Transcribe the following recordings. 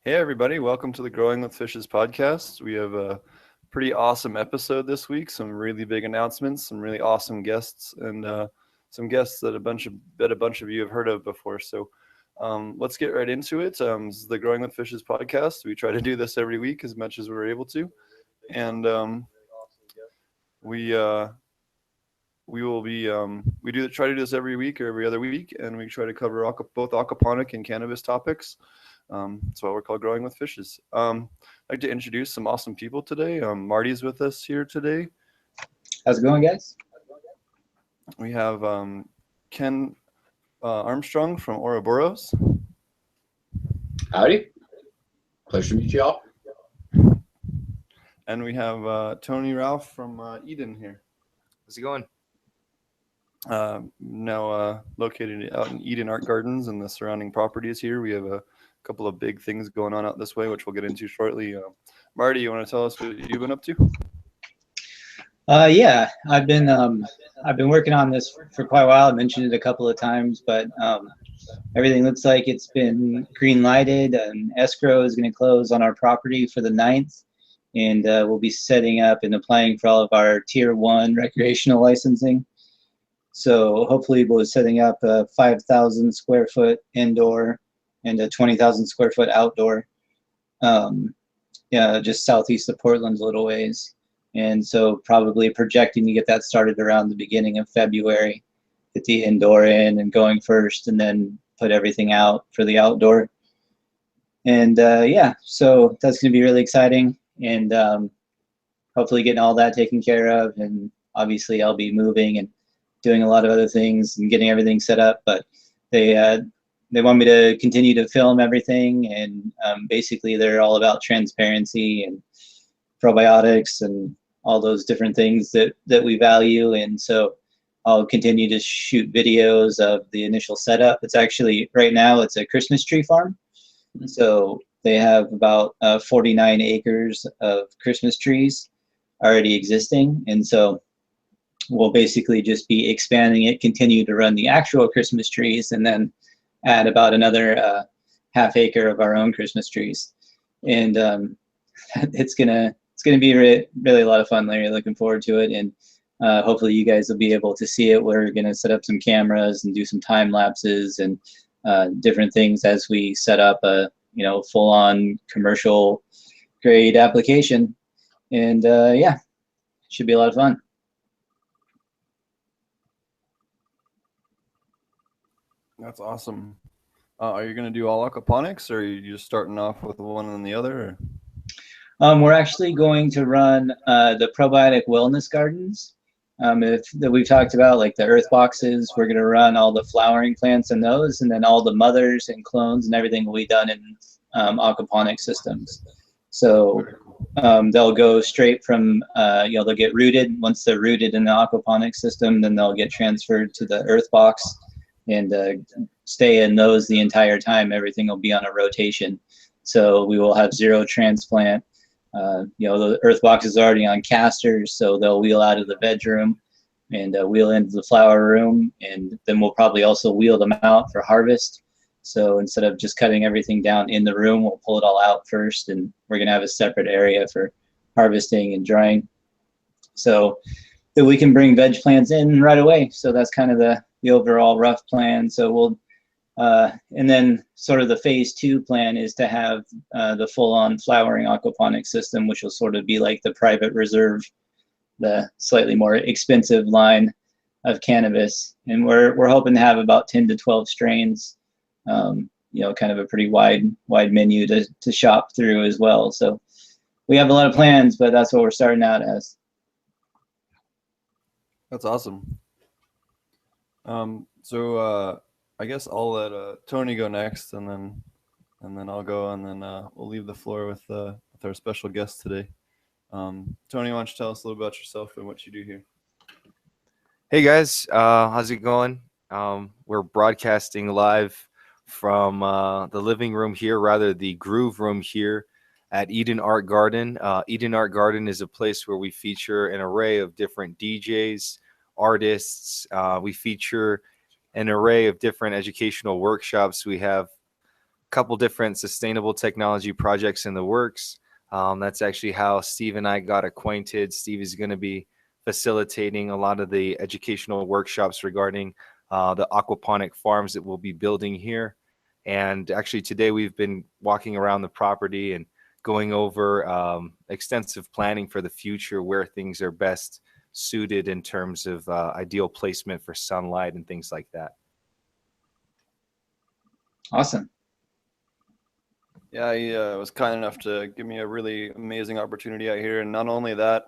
Hey everybody, welcome to the Growing with Fishes podcast. We have a pretty awesome episode this week, some really big announcements, some really awesome guests, and some guests that a bunch of you have heard of before. So let's get right into it. This is the Growing with Fishes podcast. We try to do this every week as much as we're able to, and we we will be try to do this every week or every other week, and we try to cover both aquaponic and cannabis topics. That's why we're called Growing with Fishes. I'd like to introduce some awesome people today. Marty's with us here today. How's it going, guys? We have Ken Armstrong from Ouroboros. Howdy. Pleasure to meet you all. And we have Tony Ralph from Eden here. How's it going? Now located out in Eden Art Gardens and the surrounding properties here. We have a couple of big things going on out this way, which we'll get into shortly. Marty, you want to tell us what you've been up to? Yeah, I've been working on this for quite a while. I mentioned it a couple of times, but everything looks like it's been green lighted, and escrow is going to close on our property for the 9th, and we'll be setting up and applying for all of our tier 1 recreational licensing. So hopefully we'll be setting up a 5,000 square foot indoor and a 20,000 square foot outdoor, just southeast of Portland a little ways. And so probably projecting to get that started around the beginning of February, get the indoor in and going first, and then put everything out for the outdoor. And so that's going to be really exciting, and hopefully getting all that taken care of. And obviously I'll be moving and doing a lot of other things and getting everything set up, but they want me to continue to film everything, and basically they're all about transparency and probiotics and all those different things that we value. And so I'll continue to shoot videos of the initial setup. It's actually, right now, it's a Christmas tree farm. So they have about 49 acres of Christmas trees already existing. And so we'll basically just be expanding it, continue to run the actual Christmas trees, and then add about another half acre of our own Christmas trees. And it's gonna be really a lot of fun, Larry. Looking forward to it, and hopefully you guys will be able to see it. We're gonna set up some cameras and do some time lapses and different things as we set up a full-on commercial grade application. And should be a lot of fun. That's awesome. Are you going to do all aquaponics, or are you just starting off with one and the other? We're actually going to run the probiotic wellness gardens that we've talked about, like the earth boxes. We're going to run all the flowering plants in those, and then all the mothers and clones and everything will be done in aquaponic systems. So they'll go straight from, they'll get rooted. Once they're rooted in the aquaponic system, then they'll get transferred to the earth box and stay in those the entire time. Everything will be on a rotation. So we will have zero transplant. The earth box is already on casters, so they'll wheel out of the bedroom and wheel into the flower room, and then we'll probably also wheel them out for harvest. So instead of just cutting everything down in the room, we'll pull it all out first, and we're going to have a separate area for harvesting and drying, so that we can bring veg plants in right away. So that's kind of the overall rough plan. So we'll and then sort of the phase 2 plan is to have the full-on flowering aquaponic system, which will sort of be like the private reserve, the slightly more expensive line of cannabis. And we're hoping to have about 10 to 12 strains, kind of a pretty wide menu to shop through as well. So we have a lot of plans, but that's what we're starting out as. That's awesome. So I guess I'll let Tony go next, and then I'll go, and then we'll leave the floor with our special guest today. Tony, why don't you tell us a little about yourself and what you do here? Hey guys, how's it going? We're broadcasting live from the living room here, rather the groove room here at Eden Art Garden. Eden Art Garden is a place where we feature an array of different DJs, artists. We feature an array of different educational workshops. We have couple different sustainable technology projects in the works. That's actually how Steve and I got acquainted. Steve is going to be facilitating a lot of the educational workshops regarding the aquaponic farms that we'll be building here. And actually today we've been walking around the property and going over extensive planning for the future, where things are best suited in terms of ideal placement for sunlight and things like that. Awesome. Yeah, he was kind enough to give me a really amazing opportunity out here. And not only that,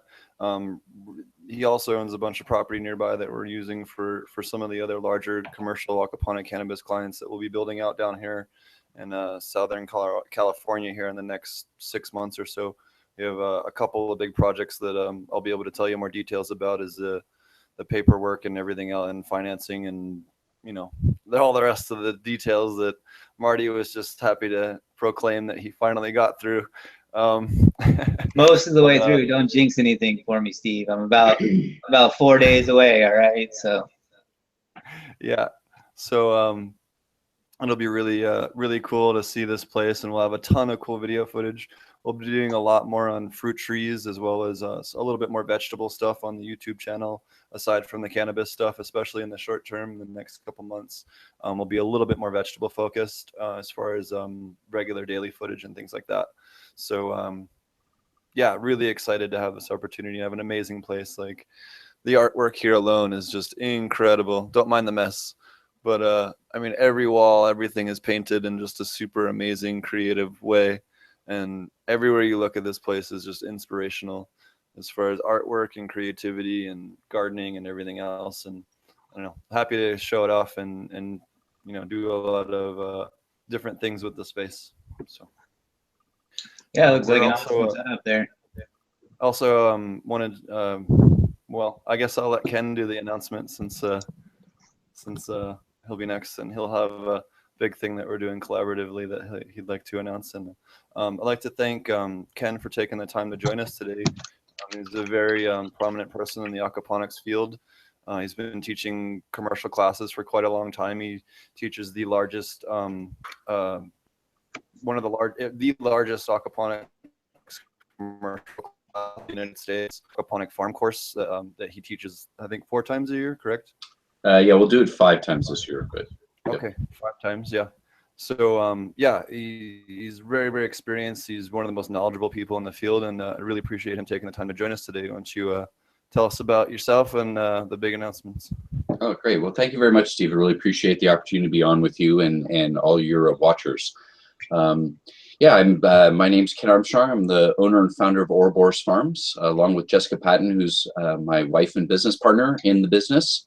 he also owns a bunch of property nearby that we're using for some of the other larger commercial aquaponic cannabis clients that we'll be building out down here in Southern California here in the next 6 months or so. We have a couple of big projects that I'll be able to tell you more details about, is the paperwork and everything else, and financing, and all the rest of the details that Marty was just happy to proclaim that he finally got through. Most of the way through. Don't jinx anything for me, Steve. I'm about 4 days away. All right. So yeah. So it'll be really cool to see this place, and we'll have a ton of cool video footage. We'll be doing a lot more on fruit trees, as well as a little bit more vegetable stuff on the YouTube channel, aside from the cannabis stuff, especially in the short term. The next couple months will be a little bit more vegetable focused as far as regular daily footage and things like that. So yeah, really excited to have this opportunity. I have an amazing place. Like, the artwork here alone is just incredible. Don't mind the mess, but I mean, every wall, everything is painted in just a super amazing, creative way. And everywhere you look at this place is just inspirational as far as artwork and creativity and gardening and everything else. And I don't know, happy to show it off and do a lot of different things with the space. So yeah, it looks like an also, awesome setup there. Also wanted, well, I guess I'll let Ken do the announcement, since he'll be next, and he'll have a big thing that we're doing collaboratively that he'd like to announce. And I'd like to thank Ken for taking the time to join us today. He's a very prominent person in the aquaponics field. He's been teaching commercial classes for quite a long time. He teaches the largest, the largest aquaponics commercial class in the United States, aquaponic farm course that he teaches, I think, 4 times a year, correct? Yeah, we'll do it 5 times this year, but yep. Okay, 5 times, yeah. So yeah, he's very, very experienced. He's one of the most knowledgeable people in the field, and I really appreciate him taking the time to join us today. Why don't you tell us about yourself and the big announcements? Oh, great. Well, thank you very much, Steve. I really appreciate the opportunity to be on with you and all your watchers. Yeah, my name's Ken Armstrong. I'm the owner and founder of Ouroboros Farms, along with Jessica Patton, who's my wife and business partner in the business.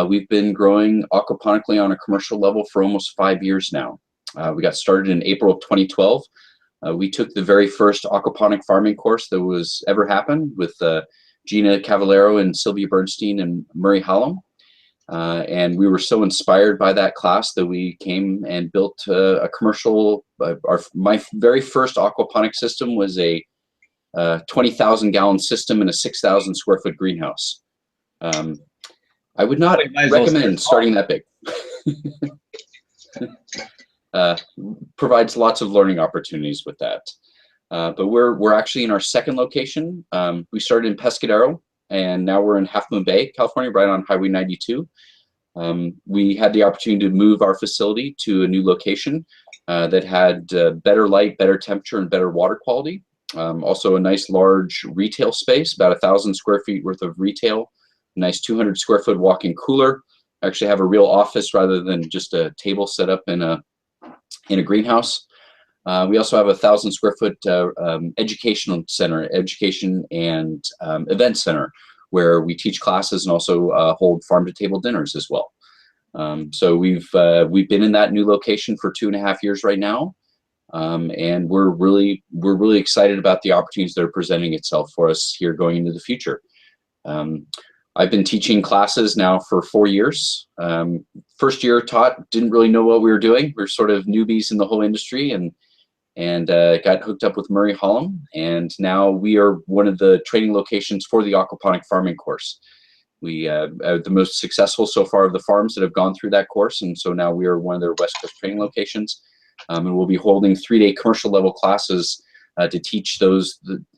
We've been growing aquaponically on a commercial level for almost 5 years now. We got started in April of 2012. We took the very first aquaponic farming course that was ever happened with Gina Cavallero and Sylvia Bernstein and Murray Hallam. And we were so inspired by that class that we came and built a commercial. My very first aquaponic system was a 20,000 gallon system in a 6,000 square foot greenhouse. I would not recommend starting that big. Provides lots of learning opportunities with that. But we're actually in our second location. We started in Pescadero, and now we're in Half Moon Bay, California, right on Highway 92. We had the opportunity to move our facility to a new location that had better light, better temperature, and better water quality. Also a nice large retail space, about 1,000 square feet worth of retail. Nice 200 square foot walk-in cooler. Actually have a real office rather than just a table set up in a greenhouse. We also have a 1,000 square foot education and event center, where we teach classes and also hold farm to table dinners as well. So we've been in that new location for 2.5 years right now, and we're really excited about the opportunities that are presenting itself for us here going into the future. I've been teaching classes now for 4 years. First year taught, didn't really know what we were doing. We were sort of newbies in the whole industry, and got hooked up with Murray Hallam, and now we are one of the training locations for the aquaponic farming course. We are the most successful so far of the farms that have gone through that course, and so now we are one of their West Coast training locations. And we'll be holding 3-day commercial level classes to teach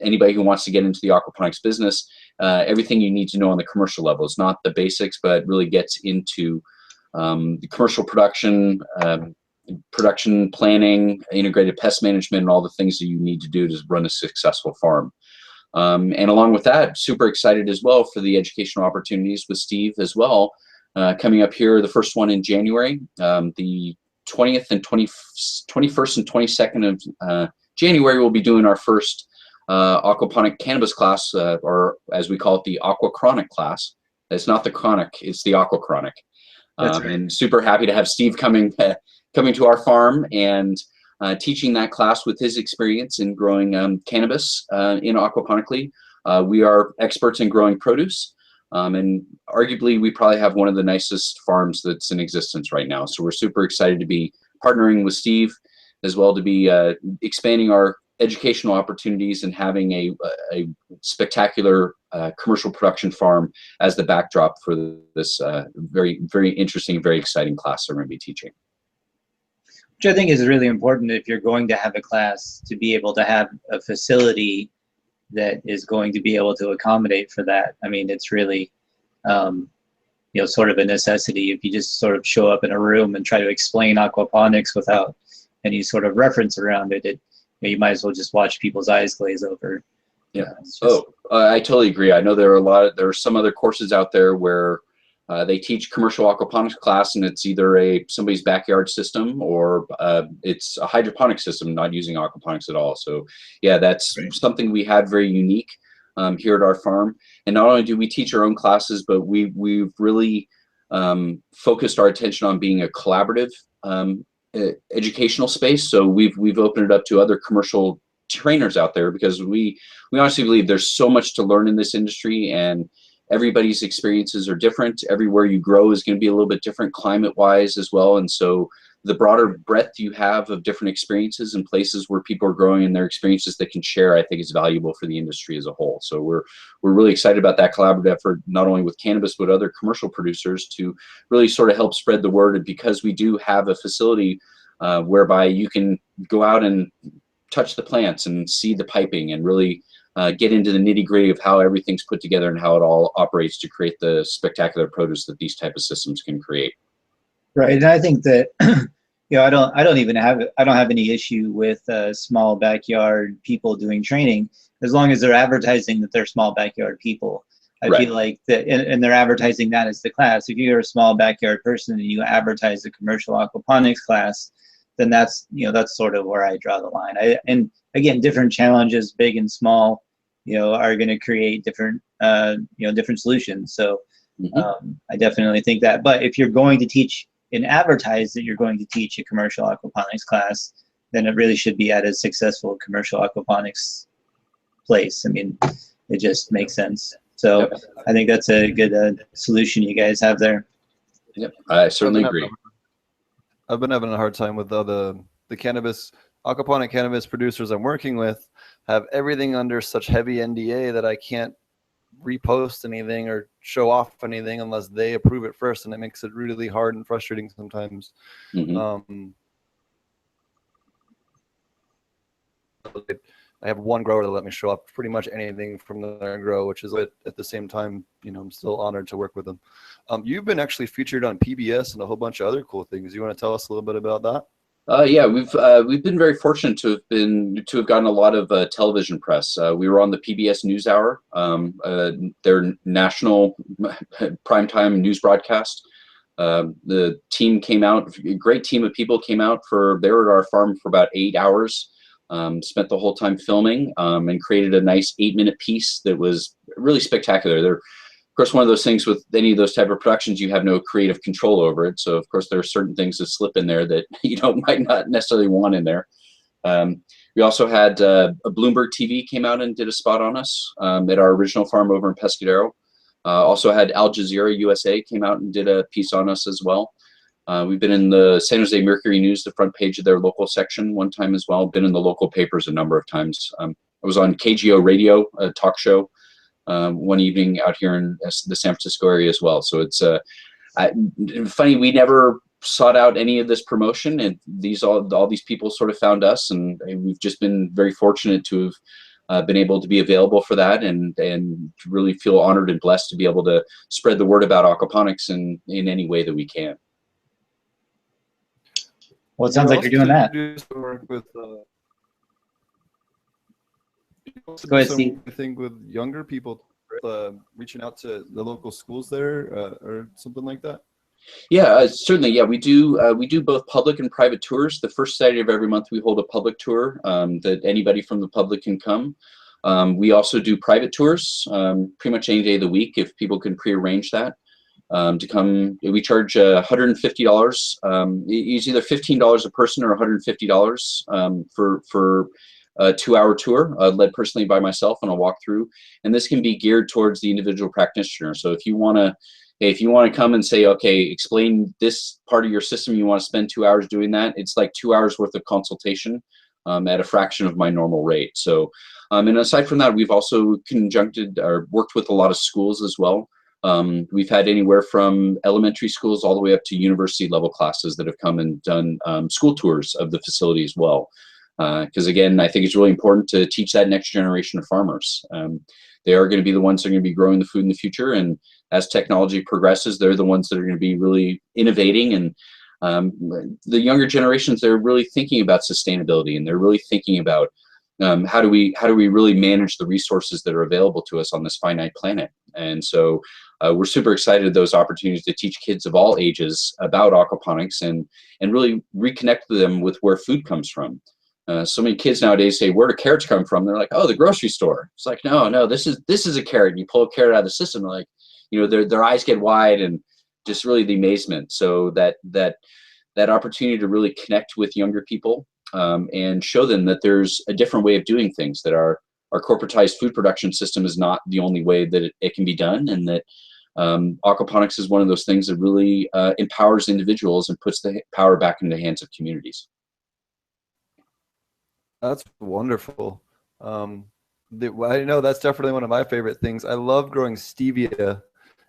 anybody who wants to get into the aquaponics business everything you need to know on the commercial level. It's not the basics, but really gets into the commercial production, production planning, integrated pest management, and all the things that you need to do to run a successful farm. And along with that, super excited as well for the educational opportunities with Steve as well. Coming up here, the first one in January, the 20th and 21st and 22nd of January, we'll be doing our first aquaponic cannabis class, or as we call it, the aquachronic class. It's not the chronic, it's the aquachronic. Right. And super happy to have Steve coming to our farm and teaching that class with his experience in growing cannabis in aquaponically. We are experts in growing produce, and arguably we probably have one of the nicest farms that's in existence right now. So we're super excited to be partnering with Steve as well, to be expanding our educational opportunities and having a spectacular commercial production farm as the backdrop for this very, very interesting, very exciting class that we're going to be teaching. Which I think is really important if you're going to have a class, to be able to have a facility that is going to be able to accommodate for that. I mean, it's really, you know, sort of a necessity. If you just sort of show up in a room and try to explain aquaponics without any sort of reference around it, you might as well just watch people's eyes glaze over. Yeah. I totally agree. I know there are some other courses out there where they teach commercial aquaponics class, and it's either somebody's backyard system or it's a hydroponic system, not using aquaponics at all. So yeah, that's something we had very unique here at our farm. And not only do we teach our own classes, but we've really focused our attention on being a collaborative educational space. So we've opened it up to other commercial trainers out there, because we honestly believe there's so much to learn in this industry, and everybody's experiences are different. Everywhere you grow is going to be a little bit different climate-wise as well. And so the broader breadth you have of different experiences and places where people are growing and their experiences they can share, I think is valuable for the industry as a whole. So we're really excited about that collaborative effort, not only with cannabis, but other commercial producers, to really sort of help spread the word. And because we do have a facility whereby you can go out and touch the plants and see the piping and really get into the nitty-gritty of how everything's put together and how it all operates to create the spectacular produce that these type of systems can create. Right, and I think that you know, I don't have any issue with small backyard people doing training, as long as they're advertising that they're small backyard people. I feel like that, and they're advertising that as the class. If you're a small backyard person and you advertise a commercial aquaponics class, then that's sort of where I draw the line. And again, different challenges, big and small, are going to create different different solutions. So I definitely think that. But if you're going to teach and advertise that you're going to teach a commercial aquaponics class, then it really should be at a successful commercial aquaponics place. I mean, it just makes sense. So I think that's a good solution you guys have there. Yep, I certainly agree. I've been having a hard time with the cannabis, aquaponic cannabis producers I'm working with have everything under such heavy NDA that I can't repost anything or show off anything unless they approve it first, and it makes it really hard and frustrating sometimes. I have one grower that let me show up pretty much anything from their grow, which is at the same time, I'm still honored to work with them. You've been actually featured on PBS and a whole bunch of other cool things. You want to tell us a little bit about that? Yeah, we've been very fortunate to have gotten a lot of television press. We were on the PBS NewsHour, their national primetime news broadcast. The team came out, a great team of people came out they were at our farm for about 8 hours. Spent the whole time filming and created a nice 8-minute piece that was really spectacular. They're, of course, one of those things with any of those type of productions, you have no creative control over it. So, of course, there are certain things that slip in there that might not necessarily want in there. We also had a Bloomberg TV came out and did a spot on us at our original farm over in Pescadero. Also had Al Jazeera USA came out and did a piece on us as well. We've been in the San Jose Mercury News, the front page of their local section one time as well. Been in the local papers a number of times. I was on KGO Radio, a talk show, one evening out here in the San Francisco area as well. So it's funny, we never sought out any of this promotion, and all these people sort of found us, and we've just been very fortunate to have been able to be available for that, and really feel honored and blessed to be able to spread the word about aquaponics in any way that we can. Well, it sounds like you're doing that. Work with, Go ahead, Steve. I think with younger people, reaching out to the local schools there or something like that. Yeah, certainly. Yeah, we do both public and private tours. The first Saturday of every month we hold a public tour that anybody from the public can come. We also do private tours pretty much any day of the week if people can pre-arrange that to come. We charge $150. It's either $15 a person or $150 for a 2-hour tour led personally by myself, and I'll walk through. And this can be geared towards the individual practitioner. So if you want to come and say, okay, explain this part of your system, you want to spend 2 hours doing that, it's like 2 hours worth of consultation at a fraction of my normal rate. So, and aside from that, we've also conjuncted or worked with a lot of schools as well. We've had anywhere from elementary schools all the way up to university level classes that have come and done school tours of the facility as well. Because again, I think it's really important to teach that next generation of farmers. They are going to be the ones that are going to be growing the food in the future, and as technology progresses, they're the ones that are going to be really innovating. And the younger generations, they're really thinking about sustainability, and they're really thinking about how do we really manage the resources that are available to us on this finite planet. And so we're super excited those opportunities to teach kids of all ages about aquaponics and really reconnect them with where food comes from. So many kids nowadays say, where do carrots come from? They're like, oh, the grocery store. It's like, no, this is a carrot. And you pull a carrot out of the system, like, you know, their eyes get wide, and just really the amazement. So that opportunity to really connect with younger people and show them that there's a different way of doing things, that our corporatized food production system is not the only way that it can be done, and that aquaponics is one of those things that really empowers individuals and puts the power back in the hands of communities. That's wonderful. I know that's definitely one of my favorite things. I love growing stevia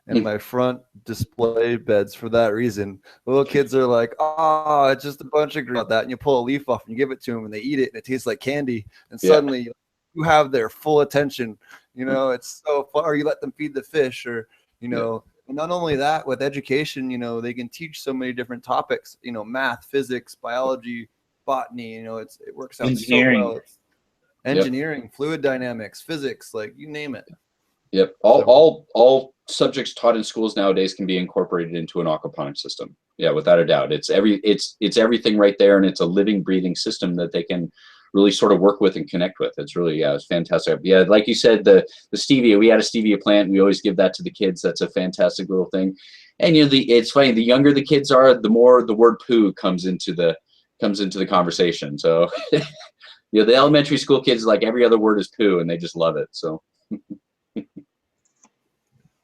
in my front display beds for that reason. The little kids are like, oh, it's just a bunch of green, that, and you pull a leaf off and you give it to them and they eat it and it tastes like candy. And suddenly you have their full attention. You know, it's so fun. Or you let them feed the fish, or, you know, and not only that, with education, you know, they can teach so many different topics, you know, math, physics, biology, botany, you know, it works out so well. It's engineering, fluid dynamics, physics, like you name it. Yep. All subjects taught in schools nowadays can be incorporated into an aquaponics system. Yeah, without a doubt. It's everything right there, and it's a living, breathing system that they can really sort of work with and connect with. It's really, it's fantastic. Yeah, like you said, the stevia, we had a stevia plant. We always give that to the kids. That's a fantastic little thing. And you know, it's funny, the younger the kids are, the more the word poo comes into the conversation. So you know, the elementary school kids, like every other word is poo, and they just love it. So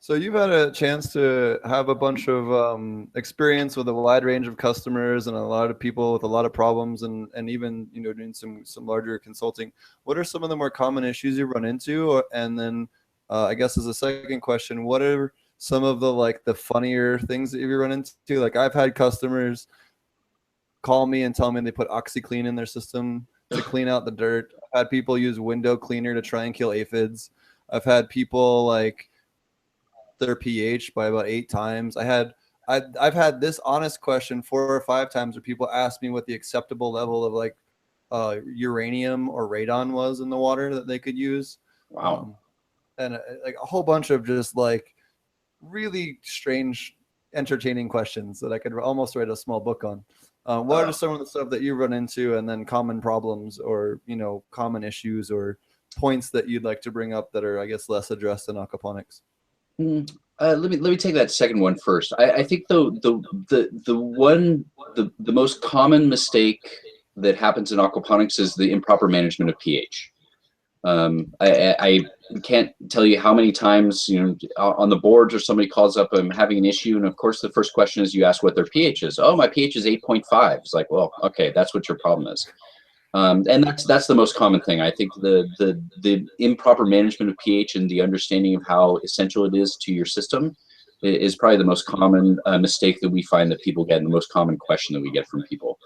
So you've had a chance to have a bunch of experience with a wide range of customers and a lot of people with a lot of problems, and even, you know, doing some larger consulting. What are some of the more common issues you run into? And then I guess as a second question, what are some of the funnier things that you run into? Like, I've had customers call me and tell me they put OxyClean in their system to clean out the dirt. I've had people use window cleaner to try and kill aphids. I've had people their pH by about 8 times. I've had this honest question 4 or 5 times where people ask me what the acceptable level of uranium or radon was in the water that they could use. Wow. And a whole bunch of just really strange, entertaining questions that I could almost write a small book on. What are some of the stuff that you run into, and then common problems, or, you know, common issues or points that you'd like to bring up that are, I guess, less addressed in aquaponics? Let me take that second one first. I think the most common mistake that happens in aquaponics is the improper management of pH. I can't tell you how many times, you know, on the boards or somebody calls up, I'm having an issue, and of course the first question is you ask what their pH is. Oh, my pH is 8.5. It's like, well, okay, that's what your problem is. And that's the most common thing. I think the improper management of pH and the understanding of how essential it is to your system, is probably the most common mistake that we find that people get, and the most common question that we get from people.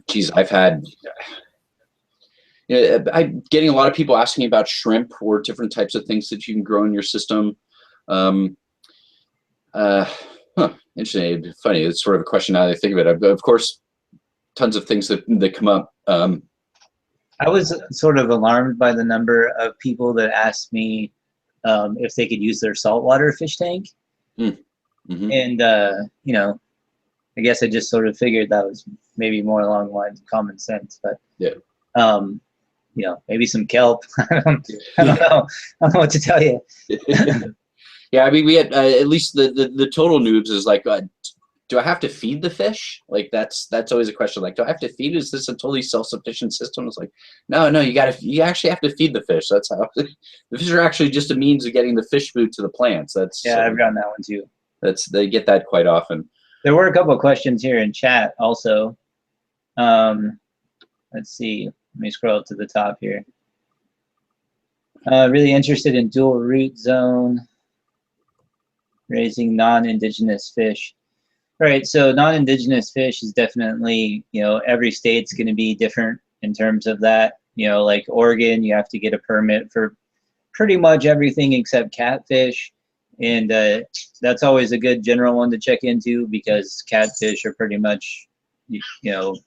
Geez, I've had, I'm getting a lot of people asking about shrimp or different types of things that you can grow in your system. Interesting, funny. It's sort of a question now that I think of it. Of course, tons of things that come up. I was sort of alarmed by the number of people that asked me if they could use their saltwater fish tank. Mm-hmm. And, you know, I guess I just sort of figured that was maybe more along the lines of common sense. But, yeah. You know, maybe some kelp. I don't know. I don't know what to tell you. Yeah, I mean, we had at least the total noobs is like, do I have to feed the fish? Like that's always a question. Like, do I have to feed? Is this a totally self-sufficient system? It's like, no, you actually have to feed the fish. That's how the fish are actually just a means of getting the fish food to the plants. I've gotten that one too. They get that quite often. There were a couple of questions here in chat also. Let's see. Let me scroll up to the top here. Really interested in dual root zone, raising non-indigenous fish. Right, so non-indigenous fish is definitely, you know, every state's going to be different in terms of that. You know, like Oregon, you have to get a permit for pretty much everything except catfish. And that's always a good general one to check into because catfish are pretty much, you know,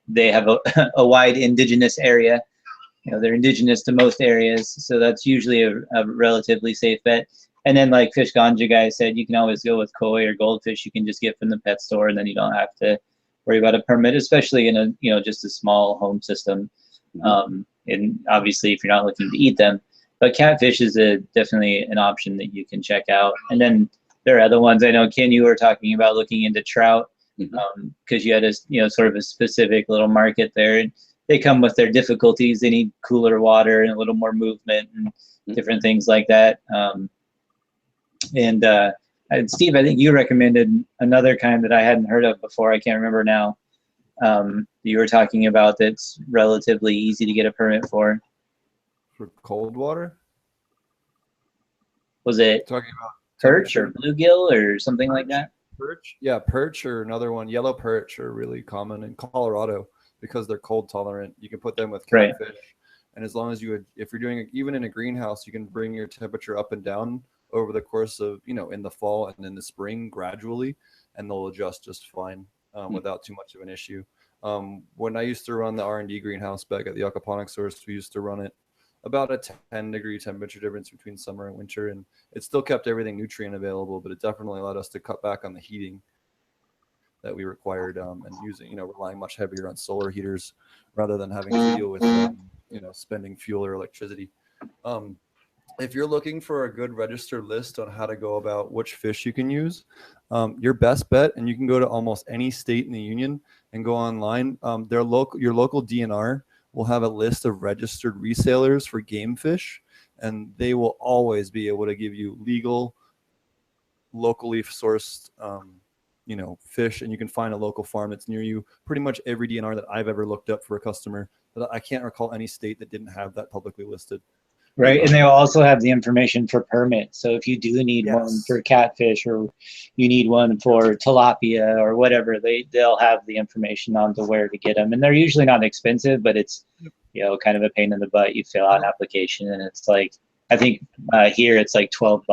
they have a wide indigenous area. You know, they're indigenous to most areas, so that's usually a relatively safe bet. And then, like Fish Ganja guy said, you can always go with koi or goldfish you can just get from the pet store, and then you don't have to worry about a permit, especially in a, you know, just a small home system. And obviously, if you're not looking to eat them, but catfish is definitely an option that you can check out. And then there are other ones. I know Ken, you were talking about looking into trout because you had a, you know, sort of a specific little market there. And they come with their difficulties. They need cooler water and a little more movement and different things like that. And Steve, I think you recommended another kind that I hadn't heard of before. I can't remember now. You were talking about that's relatively easy to get a permit for. For cold water? Was it talking about perch or bluegill or something like that? Perch? Yeah, perch or another one. Yellow perch are really common in Colorado because they're cold tolerant. You can put them with catfish. Right. And as long as if you're doing it, even in a greenhouse, you can bring your temperature up and down over the course of, you know, in the fall and in the spring gradually, and they'll adjust just fine without too much of an issue. When I used to run the R&D greenhouse back at the aquaponics source, we used to run it about a 10-degree temperature difference between summer and winter, and it still kept everything nutrient available, but it definitely allowed us to cut back on the heating that we required and using, you know, relying much heavier on solar heaters rather than having to deal with, you know, spending fuel or electricity. If you're looking for a good registered list on how to go about which fish you can use, your best bet, and you can go to almost any state in the union and go online, your local DNR will have a list of registered resellers for game fish, and they will always be able to give you legal, locally sourced, you know, fish, and you can find a local farm that's near you. Pretty much every DNR that I've ever looked up for a customer, but I can't recall any state that didn't have that publicly listed. Right, and they will also have the information for permit. So if you do need one for catfish or you need one for tilapia or whatever, they'll have the information on to where to get them. And they're usually not expensive, but it's, you know, kind of a pain in the butt. You fill out an application, and it's like, I think here it's like $12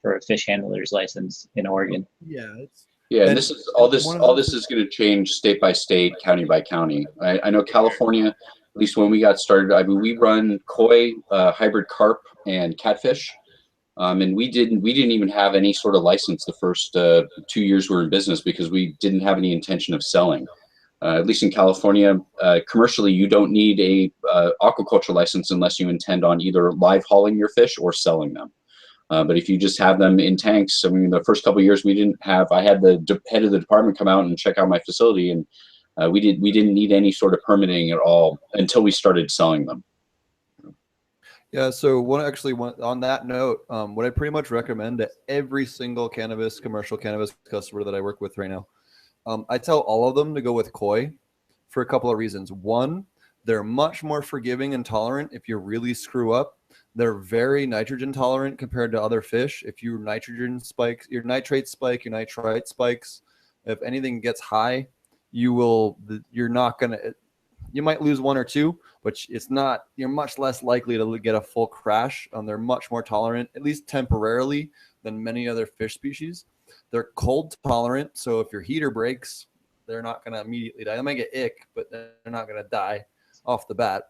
for a fish handler's license in Oregon. Yeah, and this is all this is going to change state by state, county by county. I know California, at least when we got started, I mean, we run koi, hybrid carp, and catfish, and we didn't even have any sort of license the first 2 years we were in business because we didn't have any intention of selling. At least in California, commercially, you don't need a aquaculture license unless you intend on either live hauling your fish or selling them. But if you just have them in tanks, I mean, the first couple of years we didn't have. I had the head of the department come out and check out my facility, and we didn't need any sort of permitting at all until we started selling them. Yeah. So on that note, what I pretty much recommend to every single commercial cannabis customer that I work with right now, I tell all of them to go with koi for a couple of reasons. One, They're much more forgiving and tolerant if you really screw up. They're very nitrogen tolerant compared to other fish. If your nitrogen spikes, your nitrate spike, your nitrite spikes, if anything gets high, you're not going to, you might lose one or two, but it's not, you're much less likely to get a full crash. They're much more tolerant, at least temporarily, than many other fish species. They're cold tolerant. So if your heater breaks, they're not going to immediately die. They might get ick, but they're not going to die off the bat.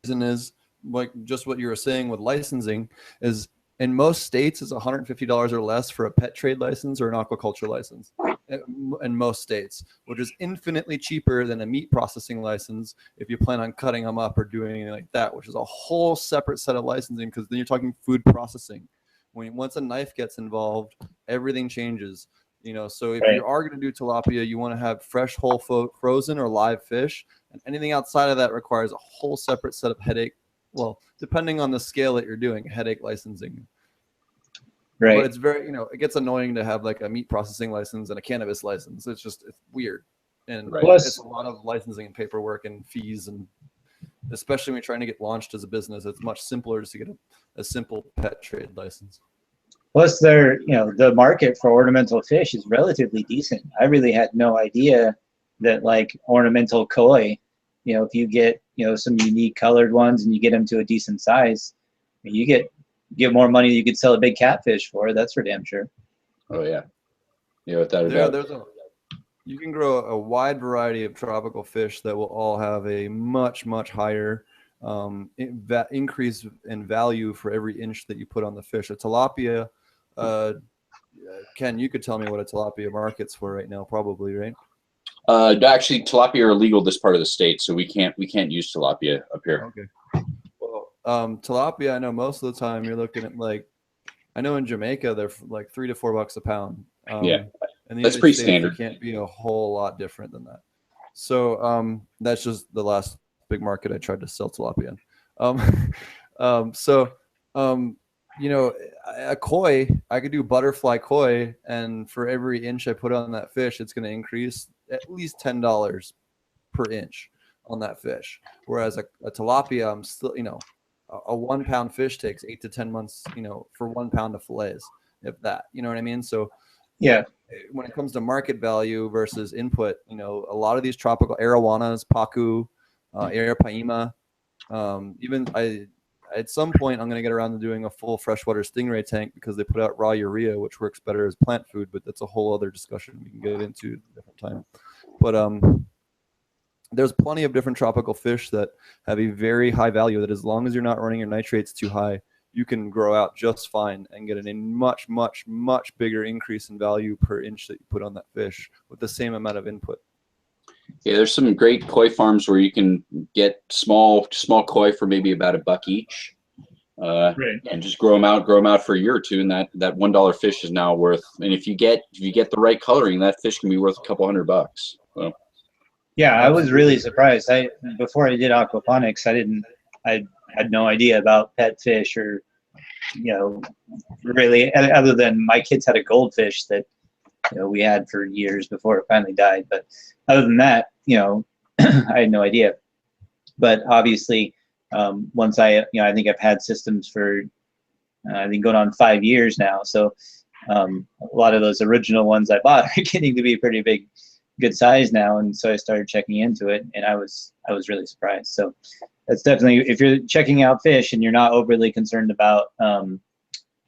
The reason is, like just what you were saying with licensing, is in most states it's $150 or less for a pet trade license or an aquaculture license in most states, which is infinitely cheaper than a meat processing license if you plan on cutting them up or doing anything like that, which is a whole separate set of licensing, because then you're talking food processing. Once a knife gets involved, everything changes. So if you are going to do tilapia, you want to have fresh, whole, frozen or live fish, and anything outside of that requires a whole separate set of headache. Well, depending on the scale that you're doing, headache licensing. Right. But it's very, it gets annoying to have like a meat processing license and a cannabis license. It's weird. And it's a lot of licensing and paperwork and fees, and especially when you're trying to get launched as a business, it's much simpler just to get a simple pet trade license. Plus, the market for ornamental fish is relatively decent. I really had no idea that like ornamental koi, if you get some unique colored ones and you get them to a decent size, you get more money than you could sell a big catfish for. That's for damn sure. Oh yeah, without a doubt. You can grow a wide variety of tropical fish that will all have a much higher increase in value for every inch that you put on the fish. A tilapia, Ken, you could tell me what a tilapia market's for right now, probably, right? Actually, tilapia are illegal this part of the state, so we can't use tilapia up here. Okay. Well, tilapia, I know most of the time you're looking at I know in Jamaica they're like $3 to $4 a pound. Yeah, and that's pretty standard. It can't be a whole lot different than that. So that's just the last big market I tried to sell tilapia in. A koi, I could do butterfly koi, and for every inch I put on that fish, it's going to increase at least $10 per inch on that fish. Whereas a tilapia, I'm still, a 1 pound fish takes 8 to 10 months, for 1 pound of fillets, if that, you know what I mean? So yeah, when it comes to market value versus input, a lot of these tropical arowanas, pacu, arapaima, at some point I'm going to get around to doing a full freshwater stingray tank, because they put out raw urea, which works better as plant food, but that's a whole other discussion we can get into at a different time. But there's plenty of different tropical fish that have a very high value, that as long as you're not running your nitrates too high, you can grow out just fine and get a much bigger increase in value per inch that you put on that fish with the same amount of input. Yeah, there's some great koi farms where you can get small koi for maybe about $1 each, and just grow them out for a year or two, and that $1 fish is now worth. And if you get the right coloring, that fish can be worth a couple $100. So. Yeah, I was really surprised. Before I did aquaponics, I had no idea about pet fish, or really, other than my kids had a goldfish that we had for years before it finally died. But other than that, I had no idea. But obviously, once I think I've had systems for I think going on 5 years now. So a lot of those original ones I bought are getting to be pretty good size now, and so I started checking into it, and I was really surprised. So that's definitely, if you're checking out fish and you're not overly concerned about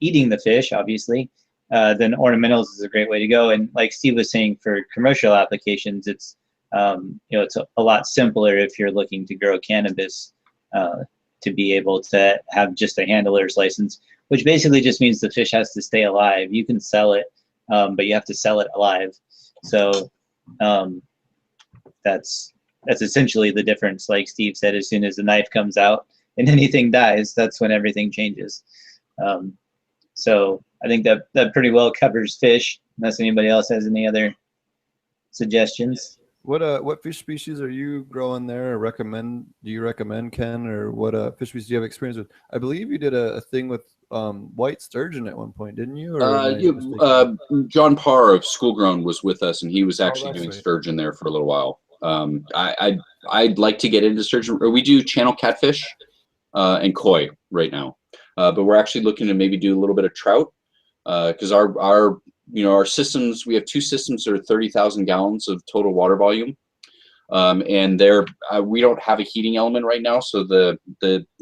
eating the fish, obviously, then ornamentals is a great way to go. And like Steve was saying, for commercial applications, it's it's a lot simpler if you're looking to grow cannabis, to be able to have just a handler's license, which basically just means the fish has to stay alive. You can sell it, but you have to sell it alive. So that's essentially the difference. Like Steve said, as soon as the knife comes out and anything dies, that's when everything changes. So I think that pretty well covers fish, unless anybody else has any other suggestions. What fish species are you growing there, or do you recommend, Ken, or what fish species do you have experience with? I believe you did a thing with white sturgeon at one point, didn't you? John Parr of School Grown was with us, and he was actually doing sturgeon there for a little while. I'd like to get into sturgeon, or we do channel catfish and koi right now, but we're actually looking to maybe do a little bit of trout because our systems, we have 2 systems that are 30,000 gallons of total water volume. And we don't have a heating element right now, so there's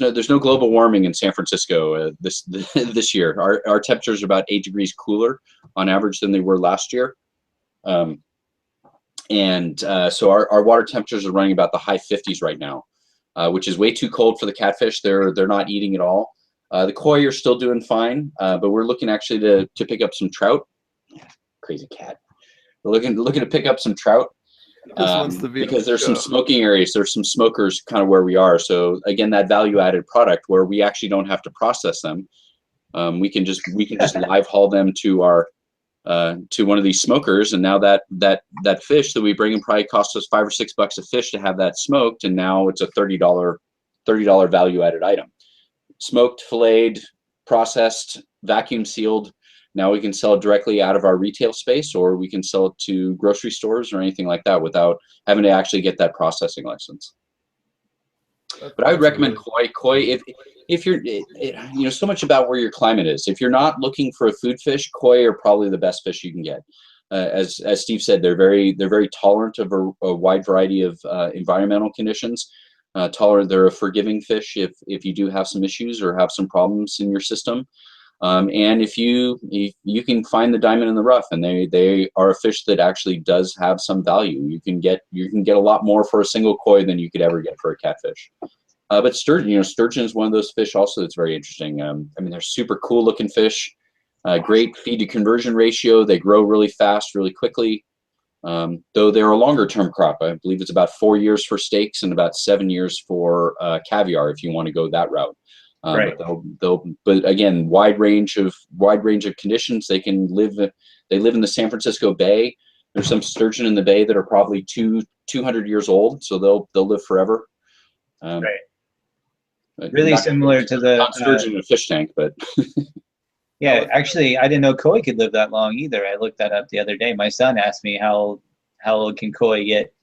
no global warming in San Francisco this year. Our temperatures are about 8 degrees cooler on average than they were last year, so our water temperatures are running about the high 50s right now, which is way too cold for the catfish. They're not eating at all. The koi are still doing fine, but we're looking actually to pick up some trout. Crazy cat. We're looking to pick up some trout. Because there's some smoking areas, there's some smokers kind of where we are. So again, that value-added product where we actually don't have to process them, we can just live haul them to our to one of these smokers, and now that fish that we bring in probably costs us $5 or $6 a fish to have that smoked, and now it's a $30 value-added item, smoked, filleted, processed, vacuum sealed. Now we can sell it directly out of our retail space, or we can sell it to grocery stores or anything like that without having to actually get that processing license. But I would recommend koi if you're, so much about where your climate is. If you're not looking for a food fish, koi are probably the best fish you can get. As Steve said, they're very tolerant of a wide variety of environmental conditions. They're a forgiving fish if you do have some issues or have some problems in your system. And if you can find the diamond in the rough, and they are a fish that actually does have some value. You can get a lot more for a single koi than you could ever get for a catfish. But sturgeon is one of those fish also that's very interesting. I mean, they're super cool looking fish. Great feed to conversion ratio. They grow really fast, really quickly. Though they're a longer term crop. I believe it's about 4 years for steaks and about 7 years for caviar if you want to go that route. Right. But again, wide range of conditions. They live in the San Francisco Bay. There's some sturgeon in the bay that are probably 200 years old, so they'll live forever. Right. Really similar to the sturgeon in a fish tank, but yeah, actually, I didn't know koi could live that long either. I looked that up the other day. My son asked me how old can koi get,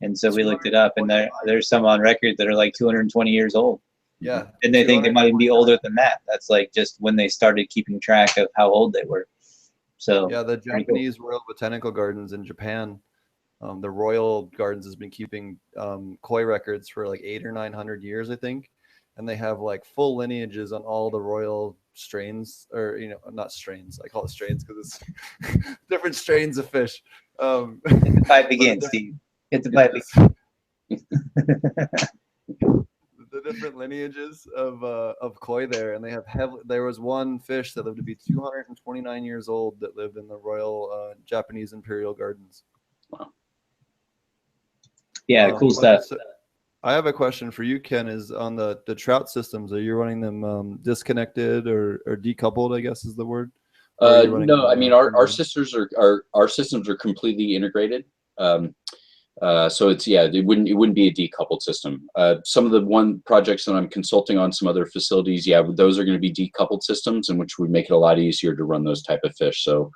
and so we looked it up, and there's some on record that are like 220 years old. Yeah. And they think they might even be older than that. That's like just when they started keeping track of how old they were. So yeah, the Japanese Royal Botanical Gardens in Japan, the Royal Gardens has been keeping koi records for like 800 or 900 years, I think, and they have like full lineages on all the royal strains, or not strains. I call it strains because it's different strains of fish. Hit the pipe again, Steve. Hit the pipe again. The different lineages of koi there, and they have there was one fish that lived to be 229 years old that lived in the Royal Japanese Imperial Gardens. Wow. Yeah, cool stuff. So I have a question for you, Ken. Is on the trout systems, are you running them disconnected or decoupled, I guess is the word? No, I mean our systems are completely integrated. So it wouldn't be a decoupled system. Some of the projects that I'm consulting on, some other facilities, those are going to be decoupled systems, and which would make it a lot easier to run those type of fish. So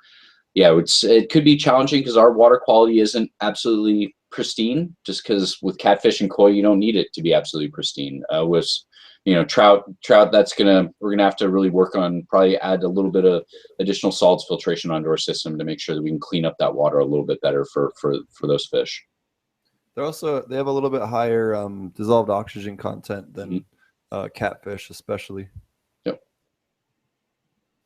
it could be challenging because our water quality isn't absolutely pristine, just because with catfish and koi you don't need it to be absolutely pristine. With trout, we're gonna have to really work on, probably add a little bit of additional solids filtration onto our system to make sure that we can clean up that water a little bit better for those fish. They have a little bit higher dissolved oxygen content than catfish, especially. Yep.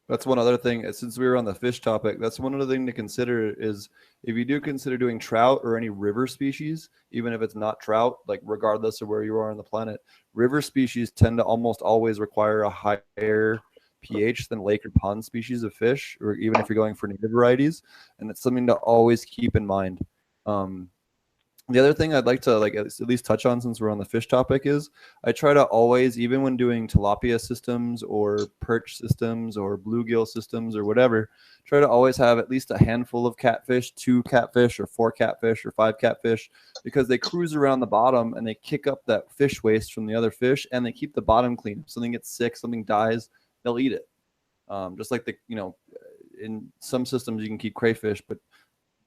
That's one other thing. Since we were on the fish topic, that's one other thing to consider is if you do consider doing trout or any river species, even if it's not trout, like regardless of where you are on the planet, river species tend to almost always require a higher pH than lake or pond species of fish, or even if you're going for native varieties, and it's something to always keep in mind. The other thing I'd like to at least touch on, since we're on the fish topic, is I try to always, even when doing tilapia systems or perch systems or bluegill systems or whatever, try to always have at least a handful of catfish, 2 catfish or 4 catfish or 5 catfish, because they cruise around the bottom and they kick up that fish waste from the other fish, and they keep the bottom clean. If something gets sick, something dies, they'll eat it. Just like in some systems you can keep crayfish, but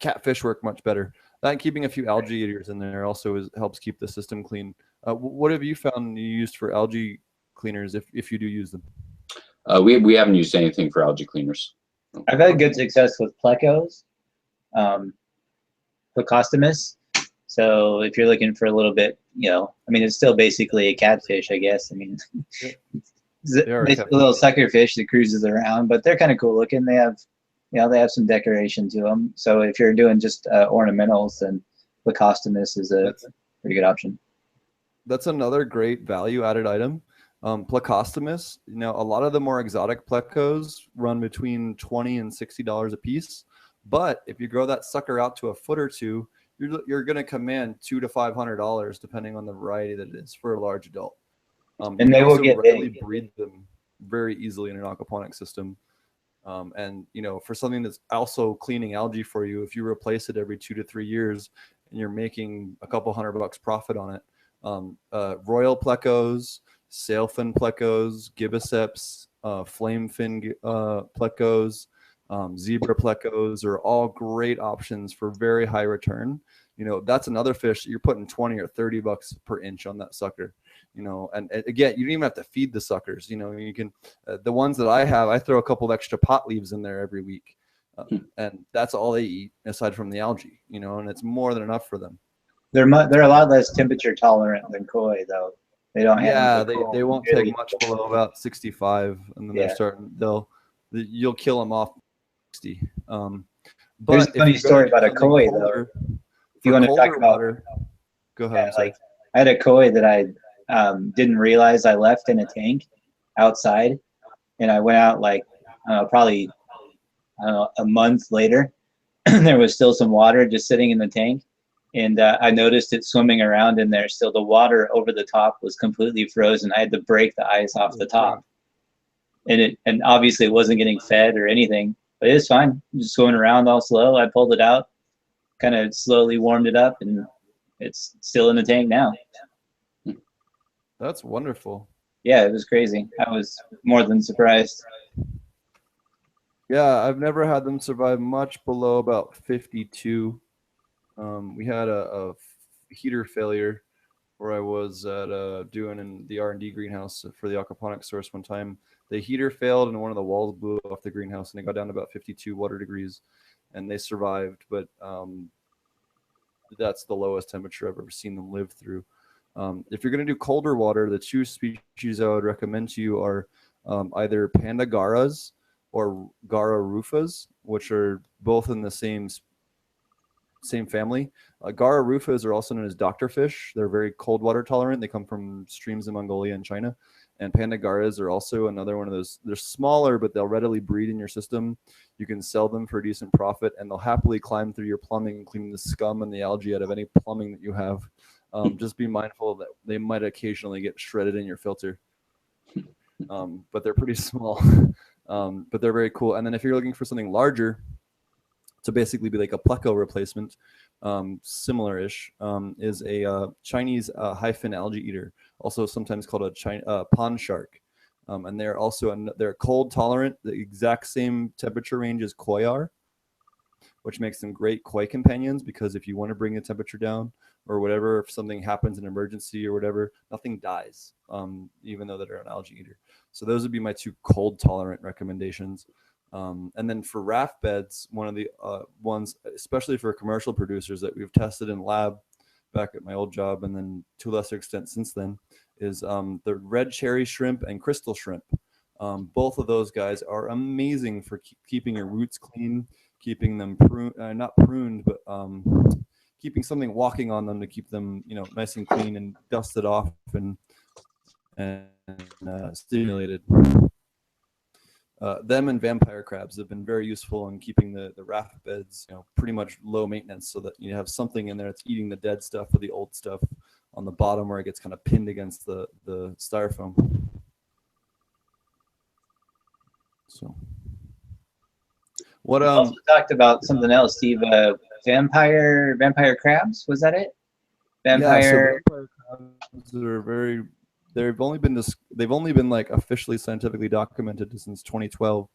catfish work much better. That and keeping a few algae eaters in there also helps keep the system clean. What have you found you used for algae cleaners if you do use them? We haven't used anything for algae cleaners. I've had good success with plecos, plecostomus. So if you're looking for a little bit, I mean, it's still basically a catfish, I guess. I mean, it's a little sucker fish that cruises around, but they're kind of cool looking. They have, they have some decoration to them. So if you're doing just ornamentals, then plecostomus is a pretty good option. That's another great value-added item. Plecostomus, a lot of the more exotic plecos run between $20 and $60 a piece. But if you grow that sucker out to a foot or two, you're going to command $200 to $500 depending on the variety that it is for a large adult. And they will get big. Breed them very easily in an aquaponics system. And for something that's also cleaning algae for you, if you replace it every 2 to 3 years and you're making a couple $100 profit on it, royal plecos, sailfin plecos, gibiceps, flamefin plecos, zebra plecos are all great options for very high return. That's another fish that you're putting $20 or $30 per inch on that sucker. And again, you don't even have to feed the suckers. You can the ones that I have, I throw a couple of extra pot leaves in there every week, and that's all they eat aside from the algae. And it's more than enough for them. They're a lot less temperature tolerant than koi, though. They don't have they won't take much below about 65, and then you'll kill them off 60. But there's a funny story about a koi though. If you want to talk about water, go ahead. I had a koi that I didn't realize I left in a tank outside, and I went out probably a month later, and there was still some water just sitting in the tank. And I noticed it swimming around in there. Still, the water over the top was completely frozen. I had to break the ice off the top, and obviously it wasn't getting fed or anything. But it's fine. Just swimming around all slow. I pulled it out, kind of slowly warmed it up, and it's still in the tank now. That's wonderful. Yeah, it was crazy. I was more than surprised. Yeah, I've never had them survive much below about 52. We had a heater failure where I was at doing in the R&D greenhouse for the aquaponics source one time. The heater failed and one of the walls blew off the greenhouse, and it got down to about 52 water degrees, and they survived. But that's the lowest temperature I've ever seen them live through. If you're going to do colder water, the two species I would recommend to you are either panda garas or gara rufas, which are both in the same family. Gara rufas are also known as doctor fish. They're very cold water tolerant. They come from streams in Mongolia and China. And panda garas are also another one of those. They're smaller, but they'll readily breed in your system. You can sell them for a decent profit, and they'll happily climb through your plumbing and clean the scum and the algae out of any plumbing that you have. Just be mindful that they might occasionally get shredded in your filter. But they're pretty small. But they're very cool. And then if you're looking for something larger, to basically be like a pleco replacement, similar-ish, is a Chinese high-fin algae eater, also sometimes called a pond shark. And they're also they're cold tolerant, the exact same temperature range as koi are, which makes them great koi companions, because if you want to bring the temperature down or whatever, if something happens, an emergency or whatever, nothing dies, even though they're an algae eater. So those would be my two cold tolerant recommendations. And then for raft beds, one of the ones, especially for commercial producers that we've tested in lab back at my old job, and then to a lesser extent since then, is the red cherry shrimp and crystal shrimp. Both of those guys are amazing for keeping your roots clean, keeping them not pruned, but keeping something walking on them to keep them, nice and clean and dusted off and stimulated. Them and vampire crabs have been very useful in keeping the raft beds, pretty much low maintenance, so that you have something in there that's eating the dead stuff or the old stuff on the bottom where it gets kind of pinned against the styrofoam. So, what also talked about something else, Steve. Vampire crabs, was that it? Vampire crabs are they've only been like officially scientifically documented since 2012.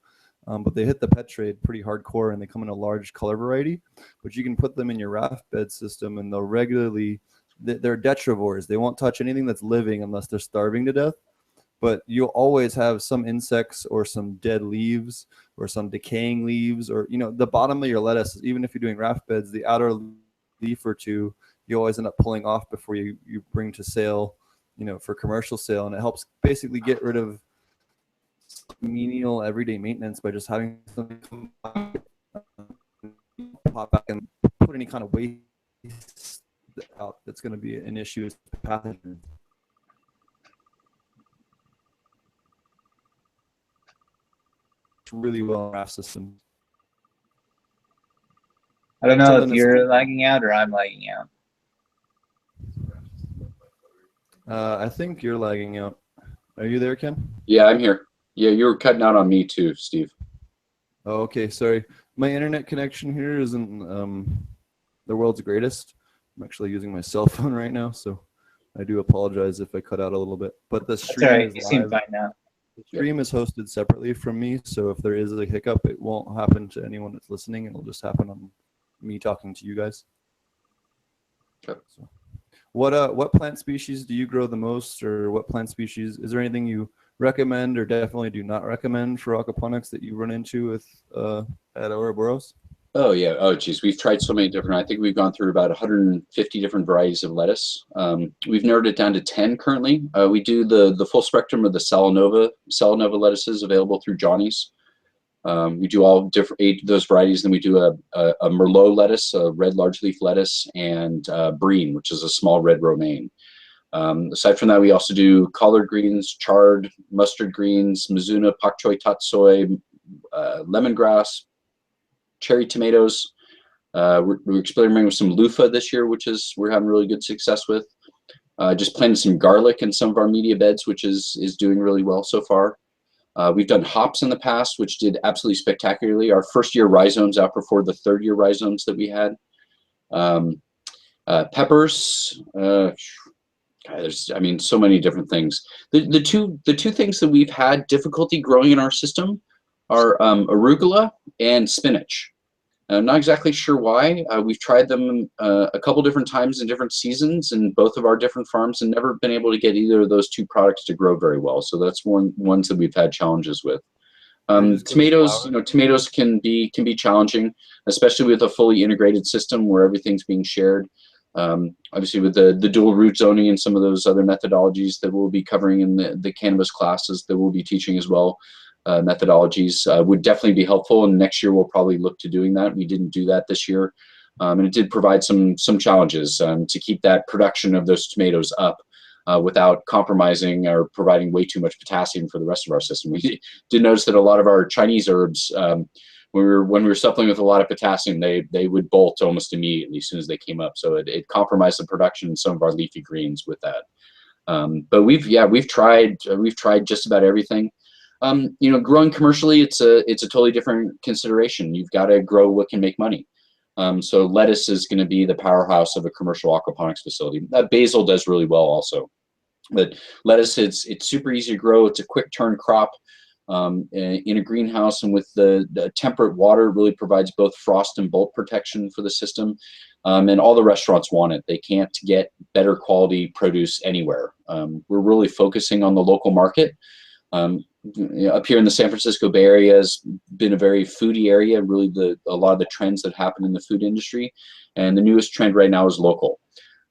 but they hit the pet trade pretty hardcore, and they come in a large color variety. But you can put them in your raft bed system, and they'll regularly, they're detrivores. They won't touch anything that's living unless they're starving to death. But you'll always have some insects or some dead leaves or some decaying leaves, or, you know, the bottom of your lettuce, even if you're doing raft beds, the outer leaf or two, you always end up pulling off before you bring to sale, you know, for commercial sale. And it helps basically get rid of menial everyday maintenance by just having something come pop back and put any kind of waste out that's going to be an issue as pathogen. Really well in raft systems. I don't know if you're lagging out or I'm lagging out. I think you're lagging out. Are you there, Ken? Yeah, I'm here. Yeah, you were cutting out on me too, Steve. Oh, okay. Sorry. My internet connection here isn't the world's greatest. I'm actually using my cell phone right now, so I do apologize if I cut out a little bit. But the stream is You seem fine now. The stream is hosted separately from me, so if there is a hiccup, it won't happen to anyone that's listening. It'll just happen on me talking to you guys. Okay. So, what plant species do you grow the most, or what plant species? Is there anything you recommend or definitely do not recommend for aquaponics that you run into with at Ouroboros? Oh yeah. Oh geez, we've tried so many different. I think we've gone through about 150 different varieties of lettuce. We've narrowed it down to 10 currently. We do the full spectrum of the Salanova lettuces available through Johnny's. We do all different 8 of those varieties. Then we do a Merlot lettuce, a red large leaf lettuce, and Breen, which is a small red romaine. Aside from that, we also do collard greens, chard, mustard greens, Mizuna, pak choi tatsoi, lemongrass, cherry tomatoes. We're experimenting with some loofah this year, which we're having really good success with. Just planted some garlic in some of our media beds, which is doing really well so far. We've done hops in the past, which did absolutely spectacularly. Our first year rhizomes outperformed the third year rhizomes that we had. Peppers. There's, I mean, so many different things. The two things that we've had difficulty growing in our system are arugula and spinach. I'm not exactly sure why. We've tried them a couple different times in different seasons in both of our different farms and never been able to get either of those two products to grow very well. So that's ones that we've had challenges with. Tomatoes, you know, tomatoes can be challenging, especially with a fully integrated system where everything's being shared. Obviously with the dual root zoning and some of those other methodologies that we'll be covering in the cannabis classes that we'll be teaching as well. Methodologies would definitely be helpful, and next year we'll probably look to doing that. We didn't do that this year, and it did provide some challenges to keep that production of those tomatoes up without compromising or providing way too much potassium for the rest of our system. We did notice that a lot of our Chinese herbs, when we were supplementing with a lot of potassium, they would bolt almost immediately as soon as they came up. So it compromised the production in some of our leafy greens with that. But we've tried just about everything. You know, growing commercially, it's a totally different consideration. You've got to grow what can make money. So lettuce is going to be the powerhouse of a commercial aquaponics facility. Basil does really well also, but lettuce, it's super easy to grow. It's a quick turn crop in a greenhouse, and with the temperate water, it really provides both frost and bolt protection for the system. And all the restaurants want it. They can't get better quality produce anywhere. We're really focusing on the local market. Up here in the San Francisco Bay Area has been a very foodie area, really a lot of the trends that happen in the food industry. And the newest trend right now is local.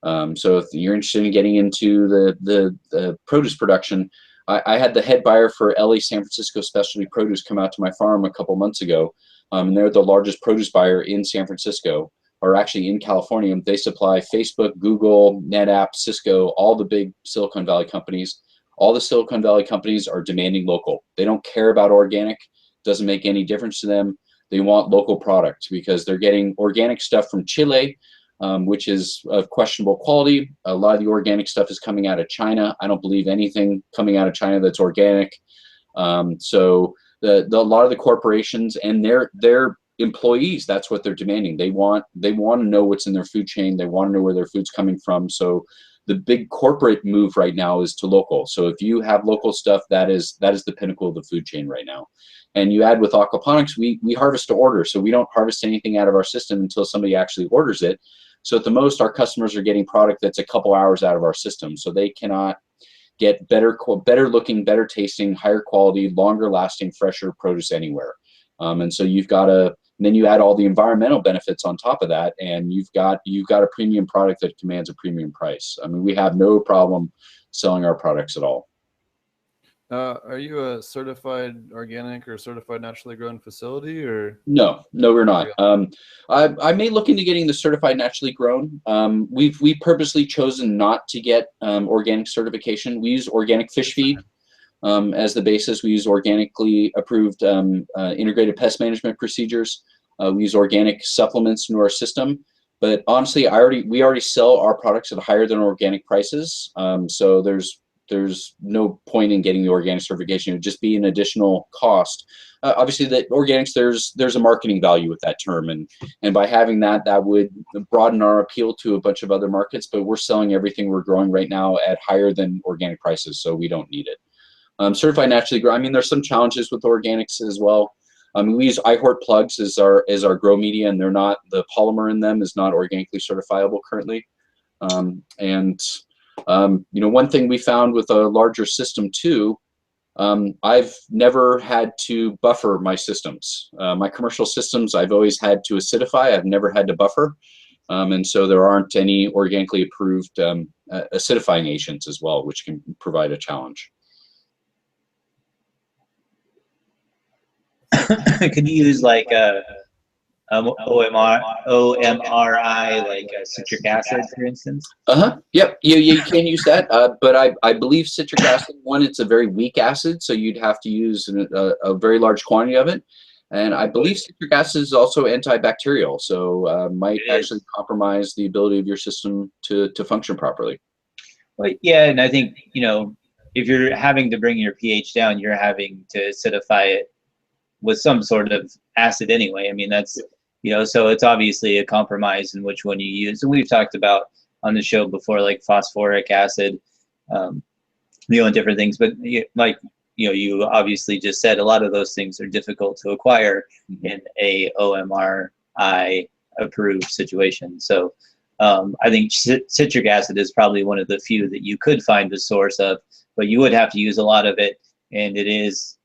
So if you're interested in getting into the produce production, I had the head buyer for LA San Francisco Specialty Produce come out to my farm a couple months ago. And they're the largest produce buyer in San Francisco, or actually in California. They supply Facebook, Google, NetApp, Cisco, all the big Silicon Valley companies. All the Silicon Valley companies are demanding local. They don't care about organic. Doesn't make any difference to them. They want local product because they're getting organic stuff from Chile, which is of questionable quality. A lot of the organic stuff is coming out of China. I don't believe anything coming out of China that's organic. So a lot of the corporations and their employees, that's what they're demanding. They want to know what's in their food chain. They want to know where their food's coming from. So the big corporate move right now is to local. So if you have local stuff, that is the pinnacle of the food chain right now. And you add with aquaponics, we harvest to order, so we don't harvest anything out of our system until somebody actually orders it. So at the most, our customers are getting product that's a couple hours out of our system, so they cannot get better looking, better tasting, higher quality, longer lasting, fresher produce anywhere. And so you've got to, then you add all the environmental benefits on top of that, and you've got a premium product that commands a premium price. I mean, we have no problem selling our products at all. Are you a certified organic or certified naturally grown facility, or? No, we're not. I may look into getting the certified naturally grown. We've purposely chosen not to get organic certification. We use organic fish feed as the basis. We use organically approved integrated pest management procedures. We use organic supplements into our system. But honestly, we already sell our products at higher than organic prices. So there's no point in getting the organic certification. It would just be an additional cost. Obviously, the organics, there's a marketing value with that term, and by having that would broaden our appeal to a bunch of other markets. But we're selling everything we're growing right now at higher than organic prices, so we don't need it. Certified naturally grown. I mean, there's some challenges with organics as well. We use iHort plugs as our grow media, and the polymer in them is not organically certifiable currently. One thing we found with a larger system too, I've never had to buffer my systems. My commercial systems, I've always had to acidify. I've never had to buffer. And so there aren't any organically approved acidifying agents as well, which can provide a challenge. Could you use like OMRI, like citric acid, for instance? Yep. You can use that, but I believe citric acid, one, it's a very weak acid, so you'd have to use a very large quantity of it. And I believe citric acid is also antibacterial, so might actually compromise the ability of your system to function properly. Well, yeah, and I think, if you're having to bring your pH down, you're having to acidify it with some sort of acid anyway. I mean, that's, so it's obviously a compromise in which one you use. And we've talked about on the show before, like phosphoric acid, and different things. But you obviously just said a lot of those things are difficult to acquire in a OMRI approved situation. So I think citric acid is probably one of the few that you could find a source of, but you would have to use a lot of it. And it is,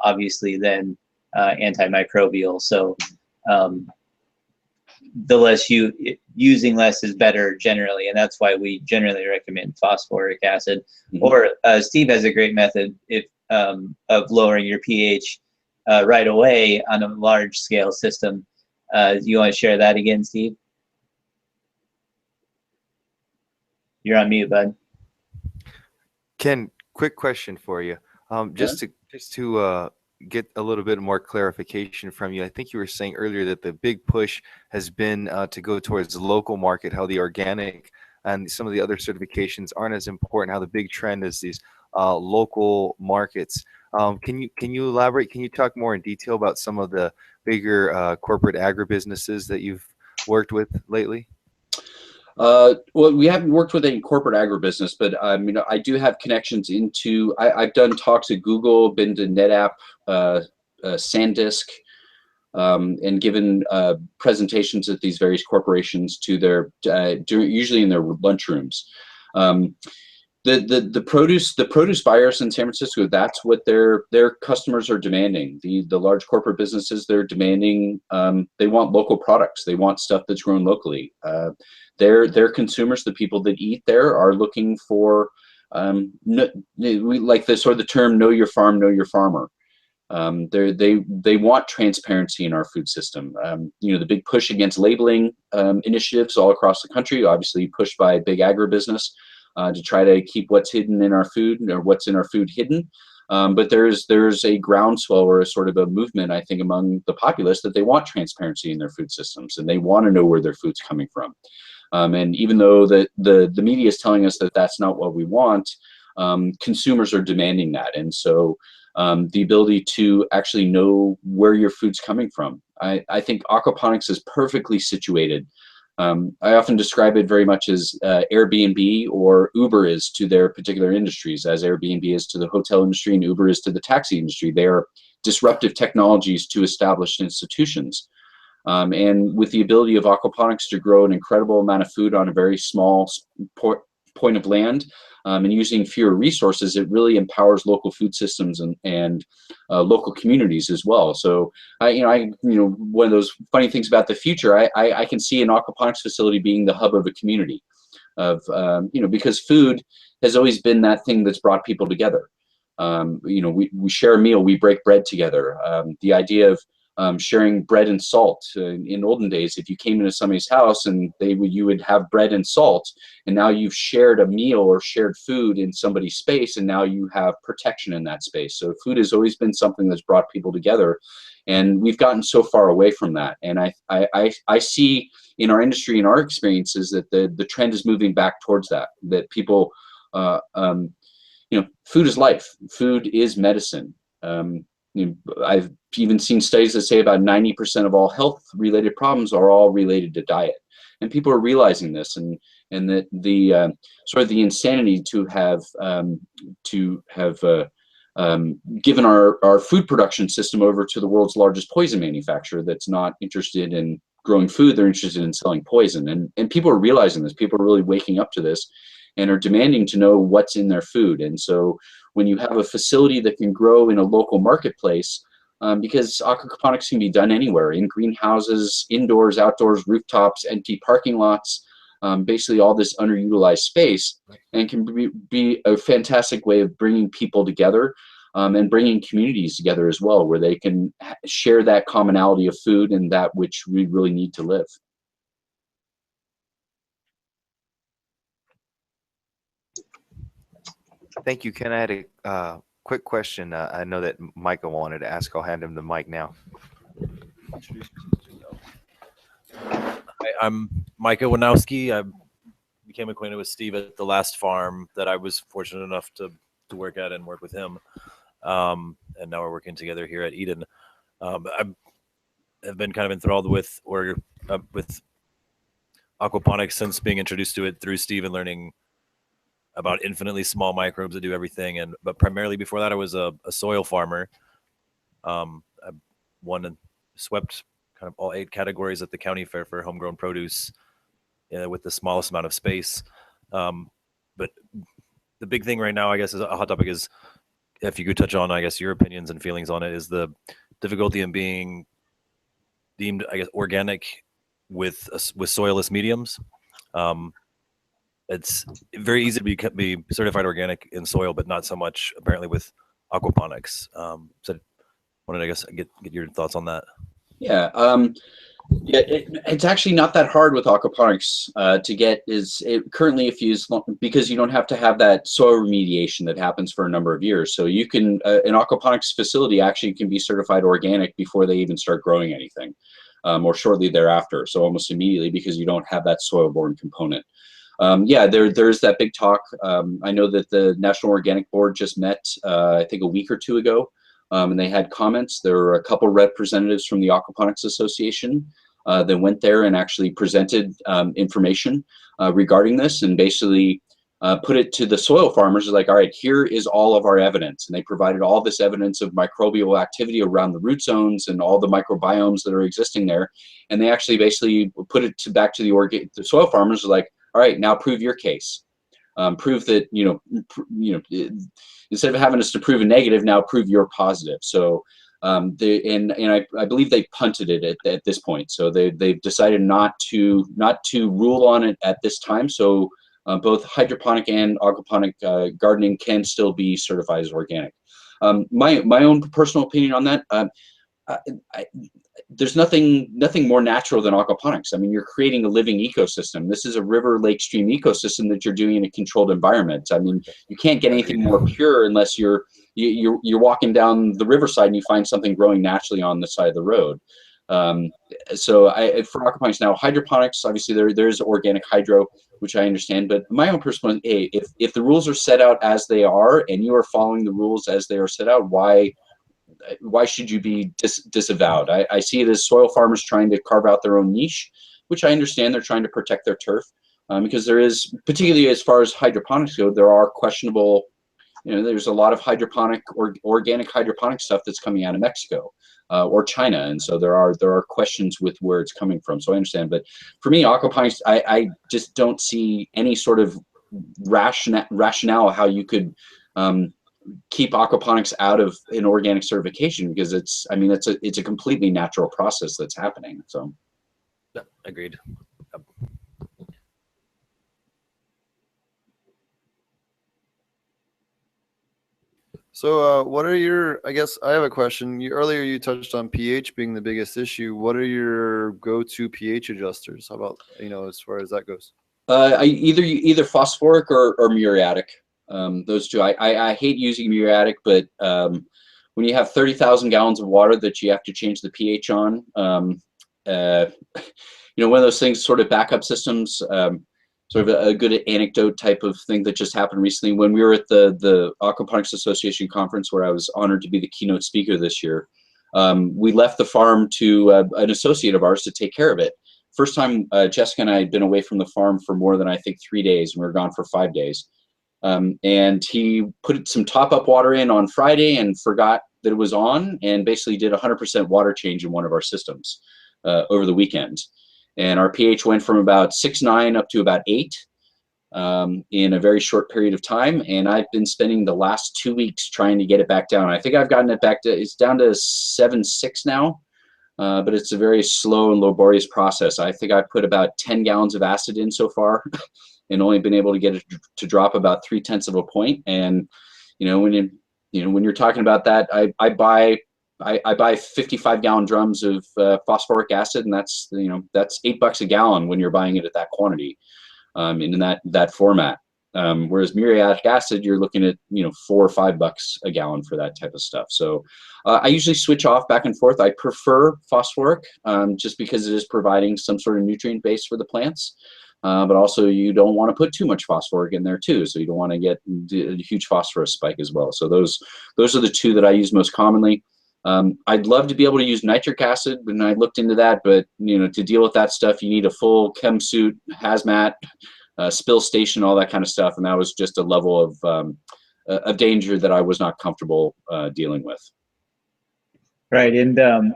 obviously then antimicrobial. So the less using less is better generally, and that's why we generally recommend phosphoric acid. Or Steve has a great method of lowering your pH right away on a large scale system. Do you want to share that again, Steve? You're on mute, bud. Ken, quick question for you. Just to get a little bit more clarification from you. I think you were saying earlier that the big push has been to go towards the local market, how the organic and some of the other certifications aren't as important, how the big trend is these local markets. Can you elaborate? Can you talk more in detail about some of the bigger corporate agribusinesses that you've worked with lately? Well, we haven't worked with any corporate agribusiness, but I do have connections into. I've done talks at Google, been to NetApp, SanDisk, and given presentations at these various corporations to their usually in their lunchrooms. The produce buyers in San Francisco, that's what their customers are demanding. The large corporate businesses, they're demanding, they want local products. They want stuff that's grown locally. Their consumers, the people that eat there, are looking for we like the sort of the term "know your farm, know your farmer." They want transparency in our food system. The big push against labeling initiatives all across the country, obviously pushed by big agribusiness. To try to keep what's hidden in our food, or what's in our food, hidden. But there's a groundswell, or a sort of a movement, I think, among the populace that they want transparency in their food systems, and they want to know where their food's coming from. And even though the media is telling us that that's not what we want, consumers are demanding that. And so the ability to actually know where your food's coming from. I think aquaponics is perfectly situated. I often describe it very much as Airbnb or Uber is to their particular industries, as Airbnb is to the hotel industry and Uber is to the taxi industry. disruptive technologies to established institutions. And with the ability of aquaponics to grow an incredible amount of food on a very small point of land, and using fewer resources, it really empowers local food systems and local communities as well. So, one of those funny things about the future, I can see an aquaponics facility being the hub of a community, because food has always been that thing that's brought people together. We share a meal, we break bread together. The idea of sharing bread and salt. In olden days, if you came into somebody's house and you would have bread and salt, and now you've shared a meal or shared food in somebody's space, and now you have protection in that space. So food has always been something that's brought people together, and we've gotten so far away from that. And I see in our industry and our experiences that the trend is moving back towards that people, food is life, food is medicine. I've even seen studies that say about 90% of all health-related problems are all related to diet, and people are realizing this, and that the sort of the insanity to have given our food production system over to the world's largest poison manufacturer that's not interested in growing food, they're interested in selling poison, and people are realizing this. People are really waking up to this and are demanding to know what's in their food. And so when you have a facility that can grow in a local marketplace, because aquaponics can be done anywhere, in greenhouses, indoors, outdoors, rooftops, empty parking lots, basically all this underutilized space, and can be a fantastic way of bringing people together, and bringing communities together as well, where they can share that commonality of food and that which we really need to live. Thank you, Ken. I had a quick question. I know that Micah wanted to ask. I'll hand him the mic now. Hi, I'm Micah Winowski. I became acquainted with Steve at the last farm that I was fortunate enough to work at and work with him. And now we're working together here at Eden. I have been kind of enthralled with aquaponics since being introduced to it through Steve and learning about infinitely small microbes that do everything. But primarily before that, I was a soil farmer. I won and swept kind of all 8 categories at the county fair for homegrown produce with the smallest amount of space. But the big thing right now, I guess, is a hot topic is, if you could touch on, I guess, your opinions and feelings on it, is the difficulty in being deemed, I guess, organic with soilless mediums. It's very easy to be certified organic in soil, but not so much apparently with aquaponics. So I wanted, I guess, get your thoughts on that. Yeah, it's actually not that hard with aquaponics to get. Currently, because you don't have to have that soil remediation that happens for a number of years. So you can an aquaponics facility actually can be certified organic before they even start growing anything, or shortly thereafter. So almost immediately, because you don't have that soil-borne component. There's that big talk. I know that the National Organic Board just met, I think a week or 2 ago, and they had comments. There were a couple representatives from the Aquaponics Association that went there and actually presented information regarding this, and basically put it to the soil farmers, like, all right, here is all of our evidence. And they provided all this evidence of microbial activity around the root zones and all the microbiomes that are existing there. And they actually basically put it back to the soil farmers, like, all right, now prove your case. Prove that, instead of having us to prove a negative, now prove you're positive. So I believe they punted it at this point. So they've decided not to rule on it at this time. So both hydroponic and aquaponic gardening can still be certified as organic. My own personal opinion on that, there's nothing more natural than aquaponics. I mean, you're creating a living ecosystem. This is a river, lake, stream ecosystem that you're doing in a controlled environment. I mean, you can't get anything more pure unless you're walking down the riverside and you find something growing naturally on the side of the road. So for aquaponics now, hydroponics, obviously there's organic hydro, which I understand, but my own personal, if the rules are set out as they are and you are following the rules as they are set out, why should you be disavowed? I see it as soil farmers trying to carve out their own niche, which I understand. They're trying to protect their turf, because there is, particularly as far as hydroponics go, there are questionable there's a lot of hydroponic or organic hydroponic stuff that's coming out of Mexico or China, and so there are questions with where it's coming from. So I understand, but for me, aquaponics, I just don't see any sort of rationale how you could keep aquaponics out of an organic certification, because it's a completely natural process that's happening. So Yeah, agreed. Yep. So, what are your? I guess I have a question. Earlier you touched on pH being the biggest issue. What are your go-to pH adjusters? How about as far as that goes? Either phosphoric or muriatic. Those two. I hate using muriatic, but when you have 30,000 gallons of water that you have to change the pH on, one of those things, sort of backup systems. Sort of a good anecdote type of thing that just happened recently when we were at the Aquaponics Association conference, where I was honored to be the keynote speaker this year. We left the farm to an associate of ours to take care of it. First time Jessica and I had been away from the farm for more than, I think, 3 days, and we were gone for 5 days. And he put some top-up water in on Friday and forgot that it was on, and basically did 100% water change in one of our systems over the weekend. And our pH went from about 6.9 up to about 8 in a very short period of time. And I've been spending the last 2 weeks trying to get it back down. I think I've gotten it back to, it's down to 7.6 now, but it's a very slow and laborious process. I think I put about 10 gallons of acid in so far and only been able to get it to drop about 0.3 of a point. And, when you're talking about that, I buy 55-gallon drums of phosphoric acid, and that's $8 a gallon when you're buying it at that quantity, in that format. Whereas muriatic acid, you're looking at $4 or $5 a gallon for that type of stuff. So I usually switch off back and forth. I prefer phosphoric just because it is providing some sort of nutrient base for the plants. But also you don't want to put too much phosphoric in there too, so you don't want to get a huge phosphorus spike as well. So those are the two that I use most commonly. I'd love to be able to use nitric acid, and I looked into that, but to deal with that stuff, you need a full chem suit, hazmat, spill station, all that kind of stuff, and that was just a level of danger that I was not comfortable dealing with. Right, and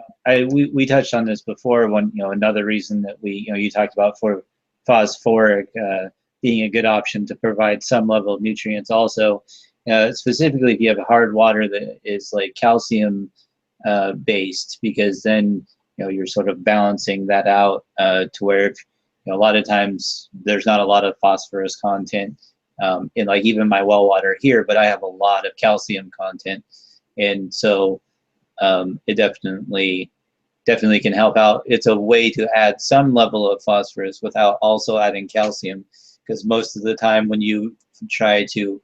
we touched on this before. Another reason that you talked about for phosphoric being a good option to provide some level of nutrients. Also, specifically if you have hard water that is like calcium based, because then you're sort of balancing that out to where if, a lot of times there's not a lot of phosphorus content in like even my well water here, but I have a lot of calcium content, and so it definitely can help out. It's a way to add some level of phosphorus without also adding calcium, because most of the time when you try to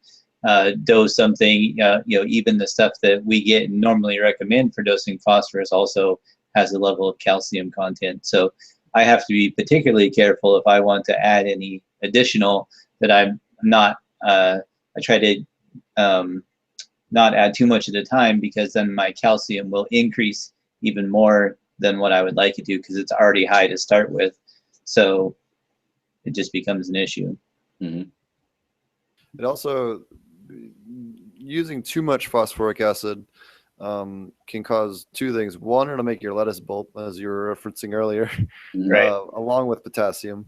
dose something, even the stuff that we get and normally recommend for dosing phosphorus also has a level of calcium content. So I have to be particularly careful if I want to add any additional, that I'm not, I try to not add too much at a time, because then my calcium will increase even more than what I would like it to, because it's already high to start with. So it just becomes an issue. Mm-hmm. It also, using too much phosphoric acid can cause two things. One, it'll make your lettuce bolt, as you were referencing earlier, Right. Along with potassium.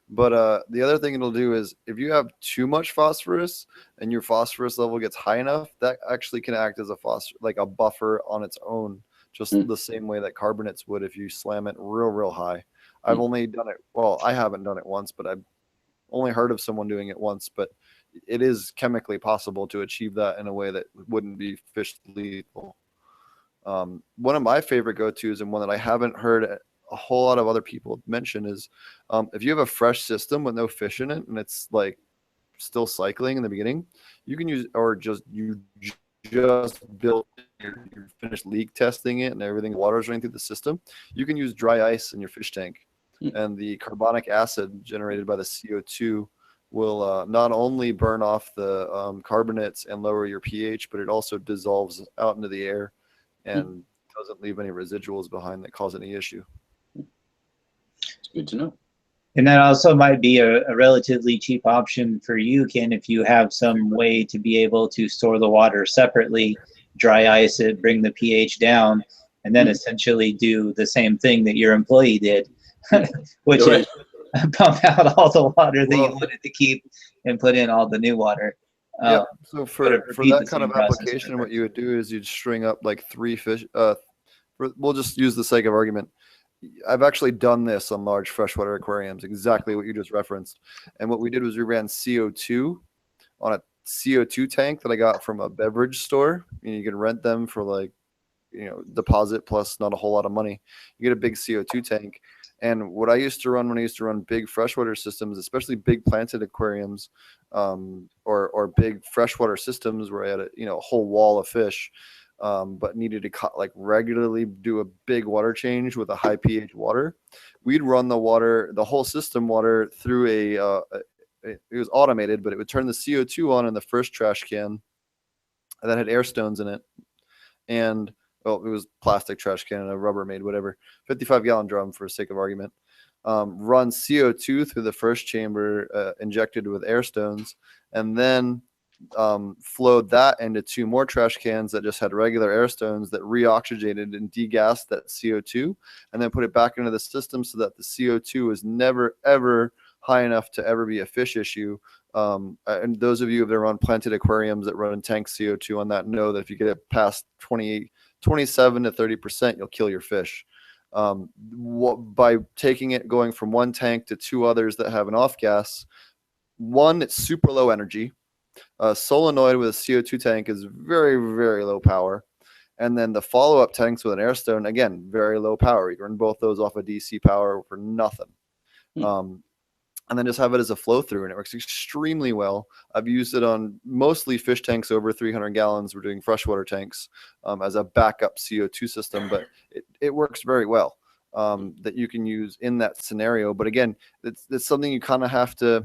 But the other thing it'll do is, if you have too much phosphorus and your phosphorus level gets high enough, that actually can act as like a buffer on its own, just the same way that carbonates would if you slam it real high. I've only done it, well, I haven't done it once, but I've only heard of someone doing it once, but it is chemically possible to achieve that in a way that wouldn't be fish lethal. One of my favorite go-tos, and one that I haven't heard a whole lot of other people mention, is if you have a fresh system with no fish in it and it's like still cycling in the beginning, you can use, or you just built, you're finished leak testing it and everything, water's running through the system, you can use dry ice in your fish tank. And the carbonic acid generated by the CO2 will not only burn off the carbonates and lower your pH, but it also dissolves out into the air and doesn't leave any residuals behind that cause any issue. It's good to know. And that also might be a relatively cheap option for you, Ken, if you have some way to be able to store the water separately, dry ice it, bring the pH down, and then essentially do the same thing that your employee did, which is pump out all the water that you wanted to keep and put in all the new water. Yeah. So for repeat that the kind same of process application, what forever. you would do is you'd string up like 3 fish. We'll just use the sake of argument. I've actually done this on large freshwater aquariums, exactly what you just referenced. And what we did was we ran CO2 on a CO2 tank that I got from a beverage store. You can rent them for like, deposit plus not a whole lot of money. You get a big CO2 tank. And what I used to run when I used to run big freshwater systems, especially big planted aquariums, or big freshwater systems where I had a whole wall of fish, but needed to regularly do a big water change with a high pH water, we'd run the whole system water through it was automated, but it would turn the CO2 on in the first trash can that had air stones in it. And it was plastic trash can and a Rubbermaid, whatever, 55-gallon drum for sake of argument. Run CO2 through the first chamber, injected with air stones, and then flowed that into 2 more trash cans that just had regular air stones that reoxygenated and degassed that CO2, and then put it back into the system so that the CO2 is never, ever high enough to ever be a fish issue. And those of you that run planted aquariums that run tank CO2 on that know that if you get it past 27 to 30%, you'll kill your fish. By taking it, going from one tank to 2 others that have an off gas, one, it's super low energy. Solenoid with a CO2 tank is very, very low power. And then the follow-up tanks with an air stone, again, very low power. You can run both those off of DC power for nothing. And then just have it as a flow through, and it works extremely well. I've used it on mostly fish tanks over 300 gallons. We're doing freshwater tanks as a backup CO2 system, but it works very well, that you can use in that scenario. But again, it's something you kind of have to,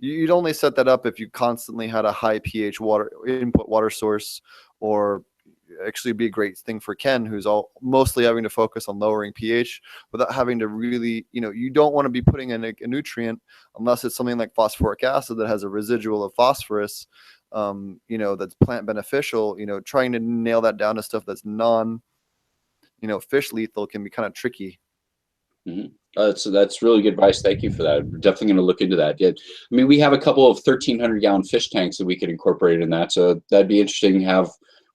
you'd only set that up if you constantly had a high pH input water source, or actually be a great thing for Ken, who's mostly having to focus on lowering pH without having to really, you don't want to be putting in a nutrient unless it's something like phosphoric acid that has a residual of phosphorus, that's plant beneficial. Trying to nail that down to stuff that's fish lethal can be kind of tricky. That's really good advice. Thank you for that. We're definitely going to look into that. Yeah, I mean, we have a couple of 1,300-gallon fish tanks that we could incorporate in that, so that'd be interesting to have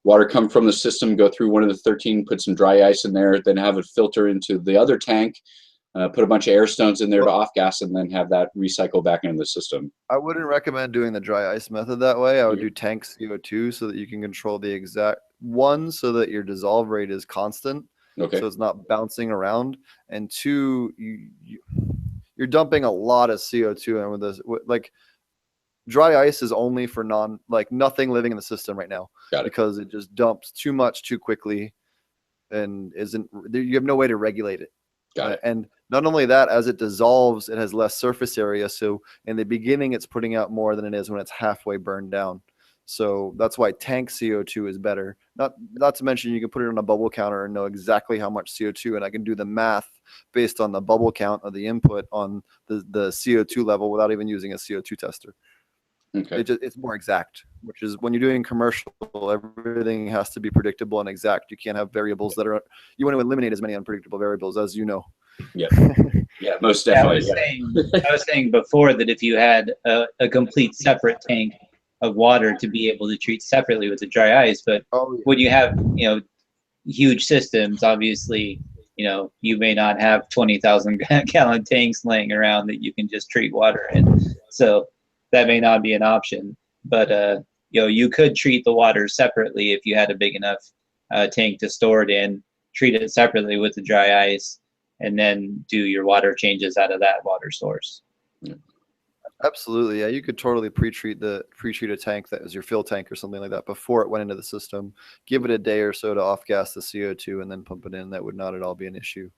water come from the system, go through one of the 13, put some dry ice in there, then have it filter into the other tank, put a bunch of air stones in there to off gas, and then have that recycle back into the system. I wouldn't recommend doing the dry ice method that way. I would do tank CO2 so that you can control the exact one, so that your dissolve rate is constant. Okay. So it's not bouncing around. And 2, you're dumping a lot of CO2 in with this. Like, dry ice is only for nothing living in the system right now, because it just dumps too much too quickly, and you have no way to regulate it. And not only that, as it dissolves, it has less surface area. So in the beginning, it's putting out more than it is when it's halfway burned down. So that's why tank CO2 is better. Not to mention, you can put it on a bubble counter and know exactly how much CO2, and I can do the math based on the bubble count of the input on the CO2 level without even using a CO2 tester. Okay. It's more exact, which is when you're doing commercial, everything has to be predictable and exact. You can't have variables you want to eliminate as many unpredictable variables as you know. Yeah, yeah, most definitely. I was saying before that if you had a complete separate tank of water to be able to treat separately with the dry ice, but when you have huge systems, obviously you may not have 20,000 gallon tanks laying around that you can just treat water in. So that may not be an option, but you could treat the water separately if you had a big enough tank to store it in, treat it separately with the dry ice, and then do your water changes out of that water source. Yeah. Absolutely. Yeah, you could totally pre-treat a tank that was your fill tank or something like that before it went into the system. Give it a day or so to off gas the CO2 and then pump it in. That would not at all be an issue.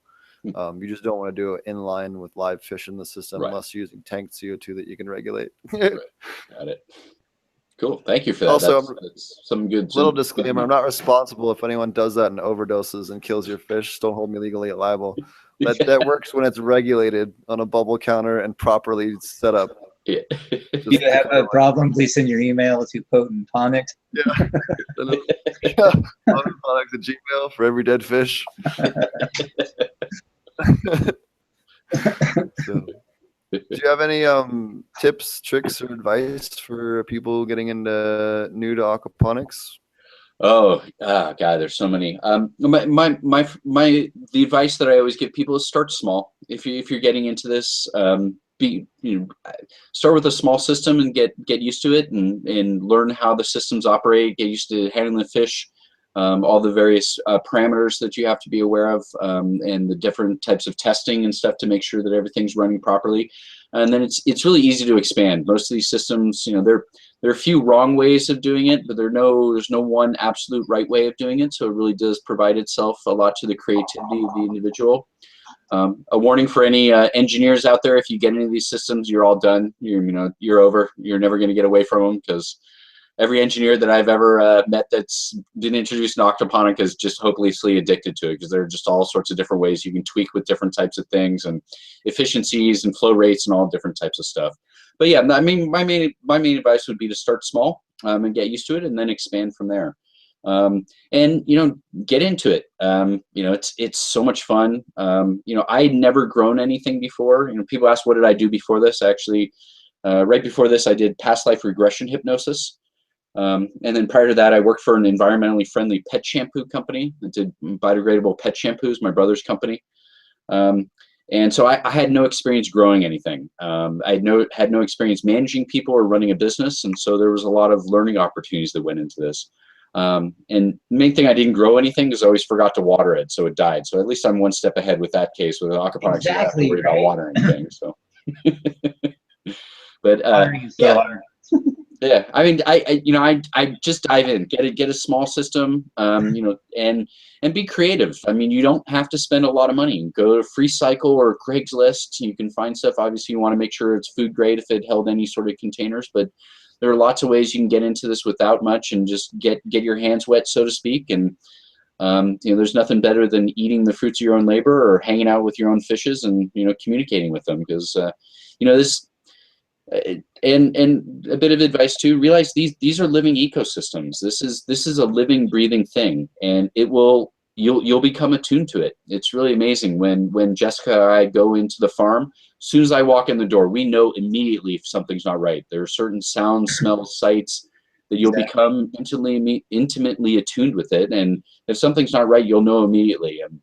You just don't want to do it in line with live fish in the system unless you're using tanked CO2 that you can regulate. Right. Got it. Cool. Thank you for that. Also, that's some good. Little disclaimer: I'm not responsible if anyone does that and overdoses and kills your fish. Don't hold me legally liable. That works when it's regulated on a bubble counter and properly set up. Yeah. If you have a problem, please send your email to Potent Ponics. Yeah. Ponics at Gmail for every dead fish. So, do you have any tips, tricks, or advice for people getting into new to aquaponics? Oh, God, there's so many. The advice that I always give people is start small. If you're getting into this, start with a small system and get used to it and learn how the systems operate. Get used to handling the fish, all the various parameters that you have to be aware of, and the different types of testing and stuff to make sure that everything's running properly. And then it's really easy to expand. Most of these systems, there are a few wrong ways of doing it, but there's no one absolute right way of doing it. So it really does provide itself a lot to the creativity of the individual. A warning for any engineers out there: if you get into these systems, you're all done. You're over. You're never going to get away from them, because every engineer that I've ever met that's been introduced to aquaponics is just hopelessly addicted to it, because there are just all sorts of different ways you can tweak with different types of things and efficiencies and flow rates and all different types of stuff. But yeah, I mean, my main advice would be to start small and get used to it, and then expand from there. And get into it. It's so much fun. I'd never grown anything before. People ask, what did I do before this? Actually, right before this, I did past life regression hypnosis. And then prior to that, I worked for an environmentally friendly pet shampoo company that did biodegradable pet shampoos, my brother's company. And so I had no experience growing anything. I had no experience managing people or running a business. And so there was a lot of learning opportunities that went into this. And the main thing, I didn't grow anything because I always forgot to water it, so it died. So at least I'm one step ahead with that case. With aquaponics, Exactly, you don't have to worry about watering things. So, but yeah. Yeah, I mean, I just dive in, get a small system, and be creative. I mean, you don't have to spend a lot of money. Go to FreeCycle or Craigslist. You can find stuff. Obviously, you want to make sure it's food grade if it held any sort of containers. But there are lots of ways you can get into this without much and just get your hands wet, so to speak. And there's nothing better than eating the fruits of your own labor or hanging out with your own fishes and communicating with them, because this. And a bit of advice too: realize these are living ecosystems. This is a living, breathing thing, and you'll become attuned to it. It's really amazing when Jessica and I go into the farm. As soon as I walk in the door, we know immediately if something's not right. There are certain sounds, smells, sights that you'll become intimately attuned with it, and if something's not right, you'll know immediately. And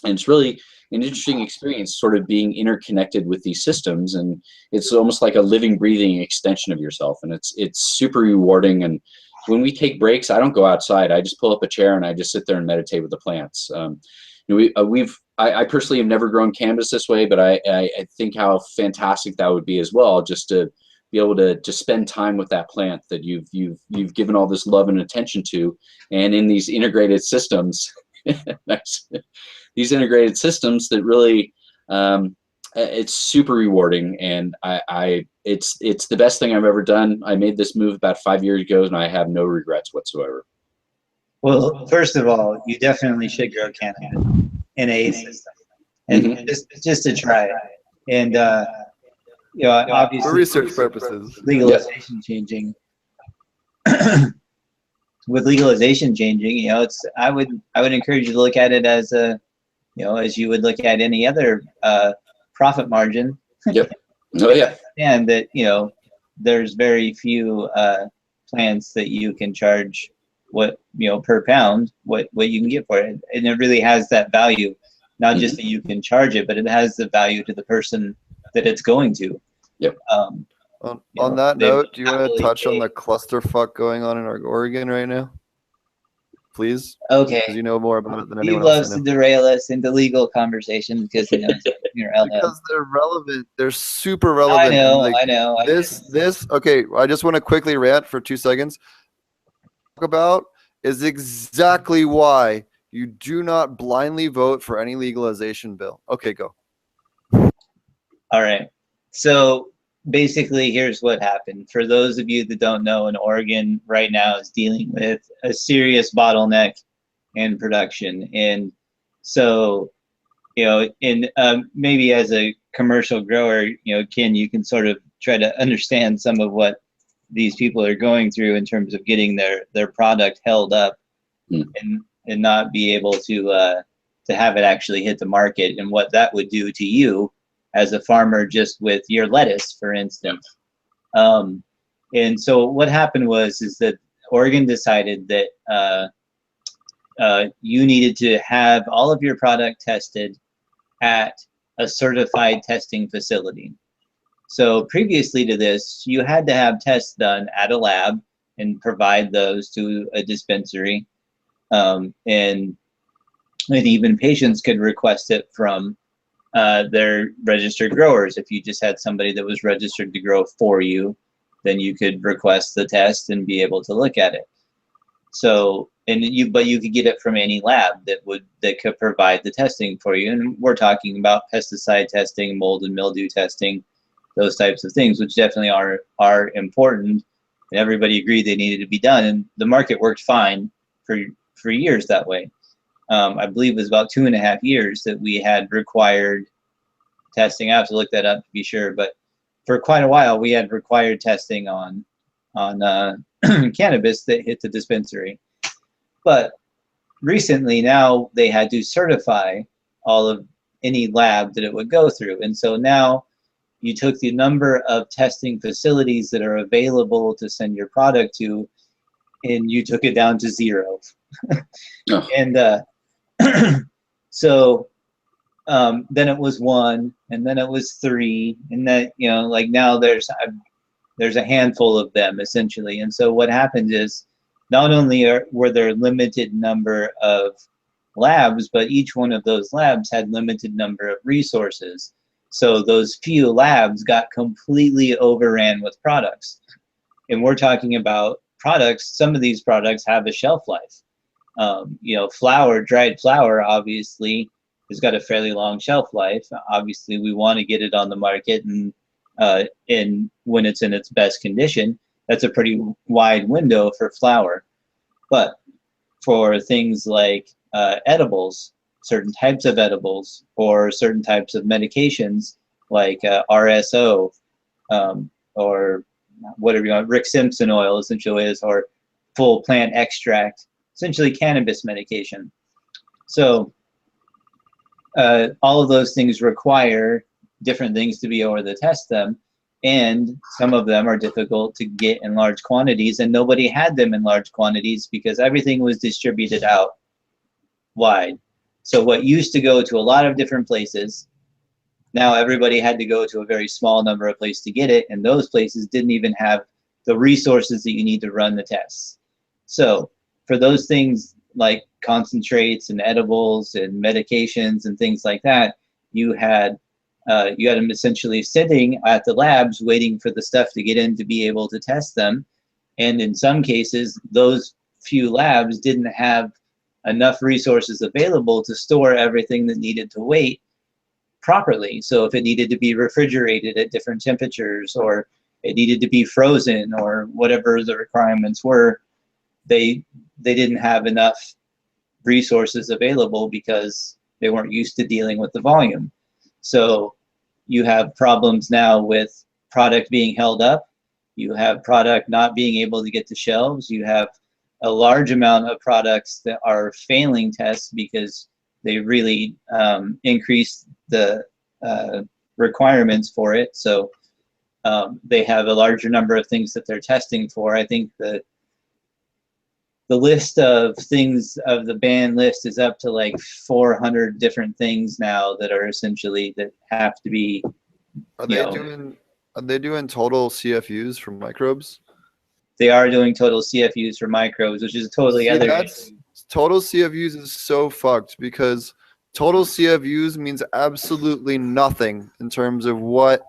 it's really an interesting experience, sort of being interconnected with these systems, and it's almost like a living, breathing extension of yourself, and it's super rewarding. And when we take breaks, I don't go outside. I just pull up a chair and I just sit there and meditate with the plants. I personally have never grown cannabis this way, but I think how fantastic that would be as well, just to be able to spend time with that plant that you've given all this love and attention to, and in these integrated systems. These integrated systems that really, it's super rewarding, and it's the best thing I've ever done. I made this move about 5 years ago, and I have no regrets whatsoever. Well, first of all, you definitely should grow cannabis in a system, and just to try it. And obviously, for research purposes, legalization changing. With legalization changing, I would encourage you to look at it as as you would look at any other profit margin. Yep. Oh yeah. And that there's very few plants that you can charge per pound what you can get for it, and it really has that value. Not just that you can charge it, but it has the value to the person that it's going to. Yep. On that note, do you want to touch on the clusterfuck going on in Oregon right now? Please. Okay. Because you know more about it than anyone else. He loves to derail us into legal conversations because he knows you're LL. Because they're relevant. They're super relevant. I know. This. Okay. I just want to quickly rant for 2 seconds. Talk about is exactly why you do not blindly vote for any legalization bill. Okay, go. All right. So basically, here's what happened. For those of you that don't know, in Oregon right now is dealing with a serious bottleneck in production. And so, in maybe as a commercial grower, Ken, you can sort of try to understand some of what these people are going through in terms of getting their product held up and not be able to have it actually hit the market, and what that would do to you as a farmer just with your lettuce, for instance. And so what happened is that Oregon decided that you needed to have all of your product tested at a certified testing facility. So previously to this, you had to have tests done at a lab and provide those to a dispensary. And even patients could request it from their registered growers. If you just had somebody that was registered to grow for you, then you could request the test and be able to look at it. So, but you could get it from any lab that could provide the testing for you. And we're talking about pesticide testing, mold and mildew testing, those types of things, which definitely are important. And everybody agreed they needed to be done. And the market worked fine for years that way. I believe it was about 2.5 years that we had required testing. I have to look that up to be sure, but for quite a while we had required testing on cannabis that hit the dispensary. But recently now they had to certify any lab that it would go through. And so now you took the number of testing facilities that are available to send your product to, and you took it down to 0. Oh. And so then it was 1, and then it was 3, and then like now there's a handful of them essentially. And so what happened is not only were there a limited number of labs, but each one of those labs had limited number of resources. So those few labs got completely overran with products. And we're talking about products. Some of these products have a shelf life. Dried flour, obviously, has got a fairly long shelf life. Obviously, we want to get it on the market and when it's in its best condition. That's a pretty wide window for flour. But for things like edibles, certain types of edibles, or certain types of medications like RSO, or whatever you want, Rick Simpson oil essentially is, or full plant extract, essentially cannabis medication. So all of those things require different things to be able to test them, and some of them are difficult to get in large quantities, and nobody had them in large quantities because everything was distributed out wide. So what used to go to a lot of different places, now everybody had to go to a very small number of places to get it, and those places didn't even have the resources that you need to run the tests. So for those things like concentrates and edibles and medications and things like that, you had them essentially sitting at the labs waiting for the stuff to get in to be able to test them. And in some cases, those few labs didn't have enough resources available to store everything that needed to wait properly. So if it needed to be refrigerated at different temperatures, or it needed to be frozen, or whatever the requirements were, they didn't have enough resources available because they weren't used to dealing with the volume. So you have problems now with product being held up. You have product not being able to get to shelves. You have a large amount of products that are failing tests because they really increased the requirements for it. So they have a larger number of things that they're testing for. I think the list of things of the ban list is up to like 400 different things now that are essentially that have to be. Are they doing total CFUs for microbes? They are doing total CFUs for microbes, which is totally other. Total CFUs is so fucked because total CFUs means absolutely nothing in terms of what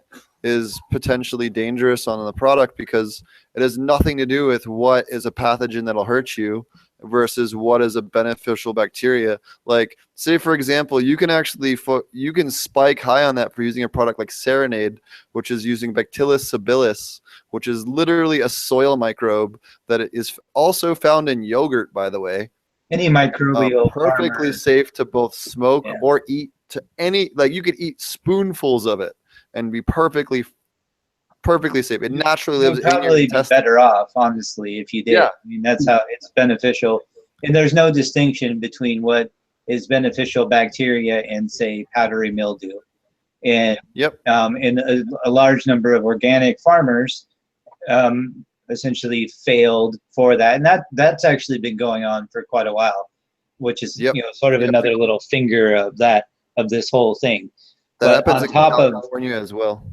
is potentially dangerous on the product, because it has nothing to do with what is a pathogen that'll hurt you versus what is a beneficial bacteria. Like, say for example, you can actually you can spike high on that for using a product like Serenade, which is using Bacillus subtilis, which is literally a soil microbe that is also found in yogurt, by the way. Any microbial perfectly farmer, safe to both smoke yeah. or eat. To any, like, you could eat spoonfuls of it and be perfectly safe. It naturally lives You'd in your probably be intestines. better off, honestly, if you did. Yeah. I mean, that's how it's beneficial. And there's no distinction between what is beneficial bacteria and, say, powdery mildew. And Yep. and a large number of organic farmers essentially failed for that. And that's actually been going on for quite a while, which is Yep. sort of another little finger of this whole thing. That But happens on in top of California as well.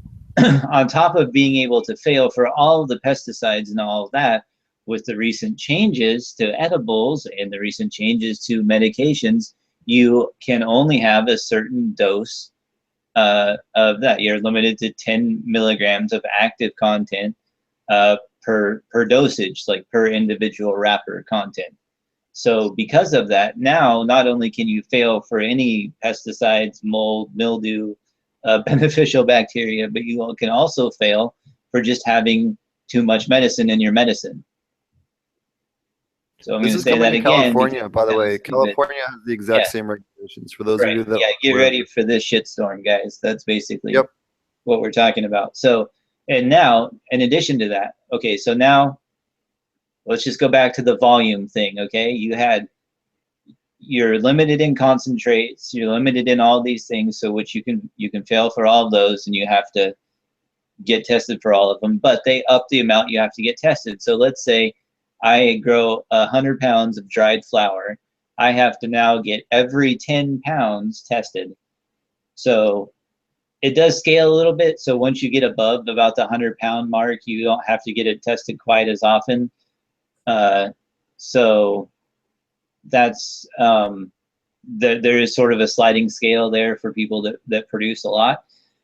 on top of being able to fail for all of the pesticides and all of that, with the recent changes to edibles and the recent changes to medications, you can only have a certain dose of that. You're limited to 10 milligrams of active content per dosage, like per individual wrapper content. So because of that, now not only can you fail for any pesticides, mold, mildew, beneficial bacteria, but you can also fail for just having too much medicine in your medicine. So I'm going to say that again. California, by the way. California has the exact same regulations. For those of you that get ready for this shitstorm, guys. That's basically what we're talking about. So, and now, in addition to that, okay, so now let's just go back to the volume thing, okay? You're limited in concentrates, you're limited in all these things, so which you can fail for all of those, and you have to get tested for all of them, but they up the amount you have to get tested. So let's say I grow 100 pounds of dried flower. I have to now get every 10 pounds tested. So it does scale a little bit. So once you get above about the 100-pound mark, you don't have to get it tested quite as often. So that's there is sort of a sliding scale there for people that produce a lot.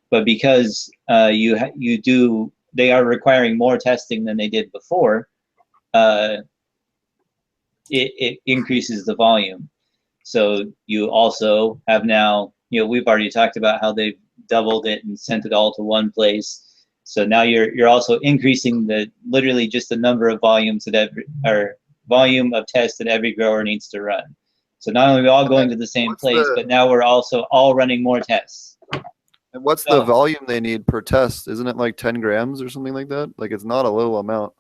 But because they are requiring more testing than they did before, it increases the volume. So you also have now, we've already talked about how they've doubled it and sent it all to one place. So now you're also increasing literally just the number of volumes volume of tests that every grower needs to run. So not only are we all going to the same place, but now we're also all running more tests. And what's the volume they need per test? Isn't it like 10 grams or something like that? Like, it's not a little amount.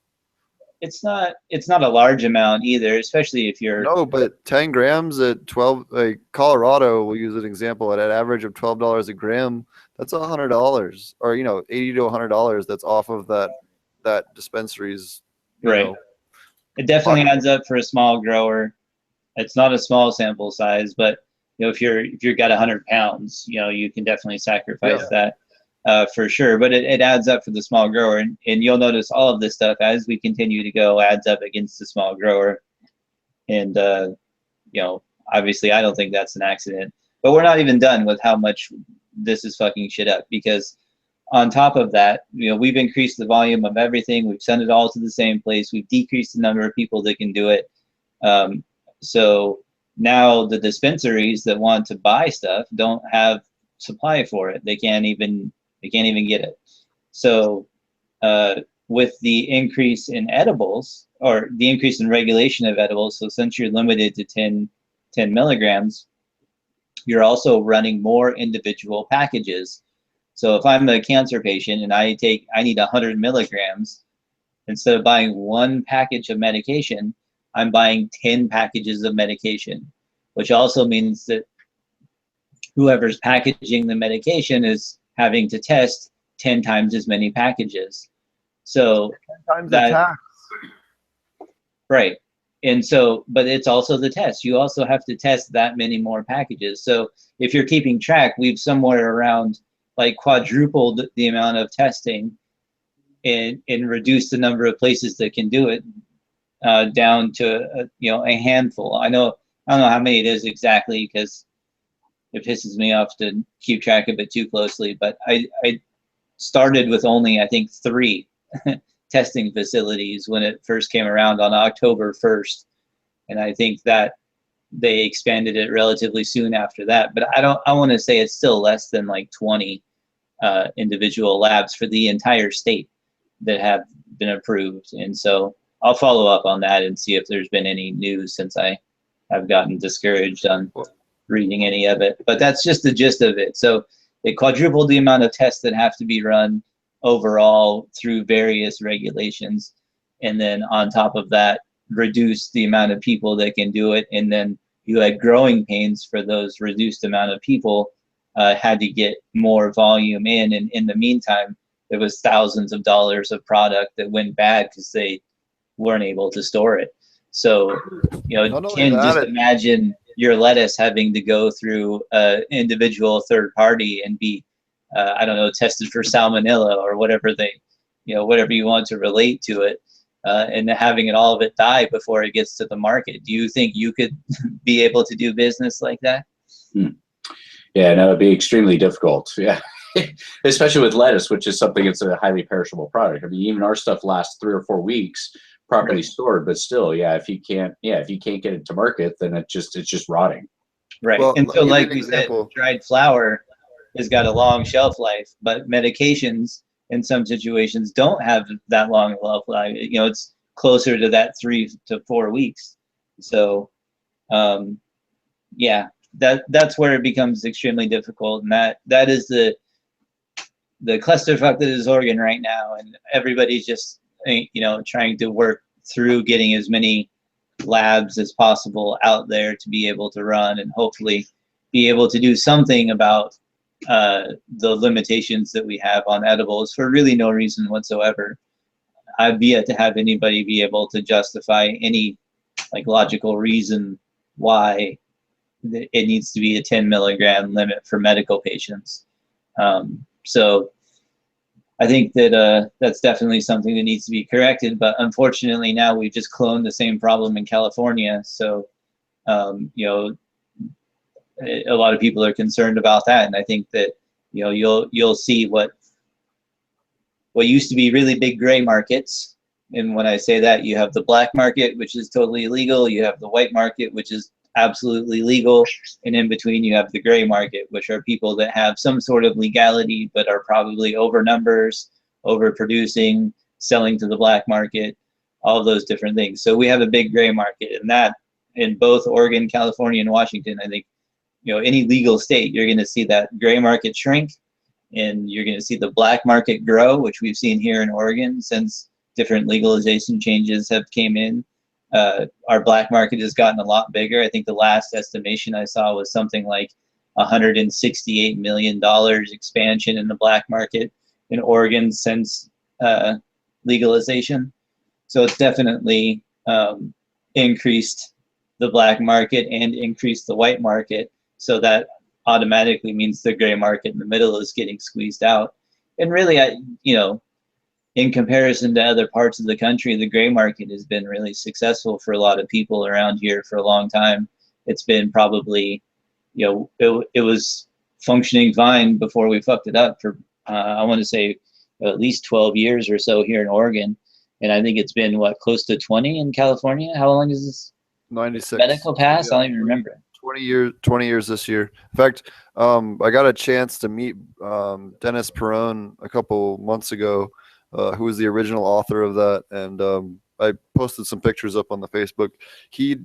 It's not a large amount either, especially if you're... No, but 10 grams at 12, like Colorado, we'll use an example, at an average of $12 a gram, that's $100, or, $80 to $100 that's off of that dispensary's, right. It definitely adds up for a small grower. It's not a small sample size, but if you've got 100 pounds, you can definitely sacrifice that for sure. But it adds up for the small grower, and you'll notice all of this stuff as we continue to go adds up against the small grower. And obviously, I don't think that's an accident. But we're not even done with how much this is fucking shit up, because on top of that, we've increased the volume of everything. We've sent it all to the same place. We've decreased the number of people that can do it. So now the dispensaries that want to buy stuff don't have supply for it. They can't even get it. So with the increase in edibles, or the increase in regulation of edibles, so since you're limited to 10 milligrams, you're also running more individual packages. So if I'm a cancer patient and I need 100 milligrams, instead of buying one package of medication, I'm buying 10 packages of medication, which also means that whoever's packaging the medication is having to test 10 times as many packages. So 10 times the tax. Right. And so, but it's also the test. You also have to test that many more packages. So if you're keeping track, we've somewhere around like quadrupled the amount of testing and reduced the number of places that can do it down to a handful. I don't know how many it is exactly, because it pisses me off to keep track of it too closely, but started with only, I think, 3 testing facilities when it first came around on October 1st. And I think that they expanded it relatively soon after that. But I want to say it's still less than like 20 individual labs for the entire state that have been approved. And so I'll follow up on that and see if there's been any news, since I have gotten discouraged on reading any of it. But that's just the gist of it. So it quadrupled the amount of tests that have to be run overall through various regulations. And then on top of that, reduced the amount of people that can do it. And then you had growing pains for those reduced amount of people, had to get more volume in. And in the meantime, there was thousands of dollars of product that went bad because they weren't able to store it. So, you can just imagine your lettuce having to go through an individual third party and be, I don't know, tested for salmonella or whatever whatever you want to relate to it, and having all of it die before it gets to the market. Do you think you could be able to do business like that? Yeah, no, it'd be extremely difficult. Yeah. Especially with lettuce, which is something that's a highly perishable product. I mean, even our stuff lasts 3 or 4 weeks properly stored, but still, if you can't get it to market, then it's just rotting. Right. Well, and so, like we said, example. dried flour has got a long shelf life, but medications in some situations don't have that long shelf life. It's closer to that 3 to 4 weeks. So, that's where it becomes extremely difficult, and that is the clusterfuck that is Oregon right now, and everybody's just trying to work through getting as many labs as possible out there to be able to run and hopefully be able to do something about the limitations that we have on edibles for really no reason whatsoever. I've yet to have anybody be able to justify any logical reason why it needs to be a 10 milligram limit for medical patients. So I think that that's definitely something that needs to be corrected. But unfortunately, now we've just cloned the same problem in California. So, a lot of people are concerned about that. And I think that, you'll see what used to be really big gray markets. And when I say that, you have the black market, which is totally illegal. You have the white market, which is absolutely legal, and in between you have the gray market, which are people that have some sort of legality but are probably over numbers, overproducing, selling to the black market, all those different things. So we have a big gray market, and that in both Oregon, California, and Washington, I think any legal state, you're going to see that gray market shrink, and you're going to see the black market grow, which we've seen here in Oregon since different legalization changes have came in. Our black market has gotten a lot bigger. I think the last estimation I saw was something like $168 million expansion in the black market in Oregon since legalization. So it's definitely increased the black market and increased the white market. So that automatically means the gray market in the middle is getting squeezed out. And really, in comparison to other parts of the country, the gray market has been really successful for a lot of people around here for a long time. It's been probably, it was functioning fine before we fucked it up for, I want to say, at least 12 years or so here in Oregon. And I think it's been, close to 20 in California? How long is this 96 medical pass? I don't even remember. 20 years this year. In fact, I got a chance to meet Dennis Perrone a couple months ago, who was the original author of that, and I posted some pictures up on the Facebook. He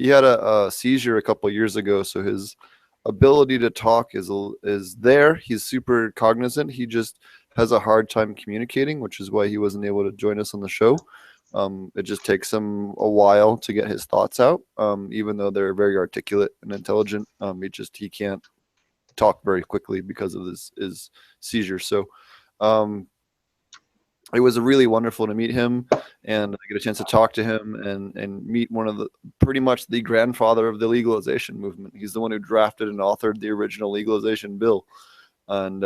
had a seizure a couple years ago, so his ability to talk is there. He's super cognizant. He just has a hard time communicating, which is why he wasn't able to join us on the show. It just takes him a while to get his thoughts out, even though they're very articulate and intelligent. He can't talk very quickly because of his seizure. So it was really wonderful to meet him and get a chance to talk to him and meet one of pretty much the grandfather of the legalization movement. He's the one who drafted and authored the original legalization bill. And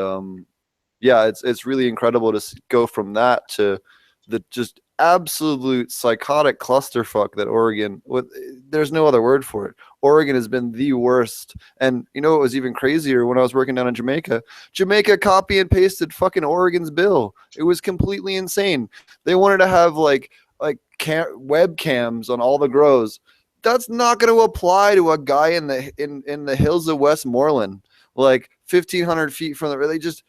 it's really incredible to go from that to the just absolute psychotic clusterfuck that Oregon, there's no other word for it. Oregon has been the worst. And you know what was even crazier? When I was working down in Jamaica, Jamaica copy and pasted fucking Oregon's bill. It was completely insane. They wanted to have like webcams on all the grows. That's not going to apply to a guy in the hills of Westmoreland, like 1,500 feet from the. They just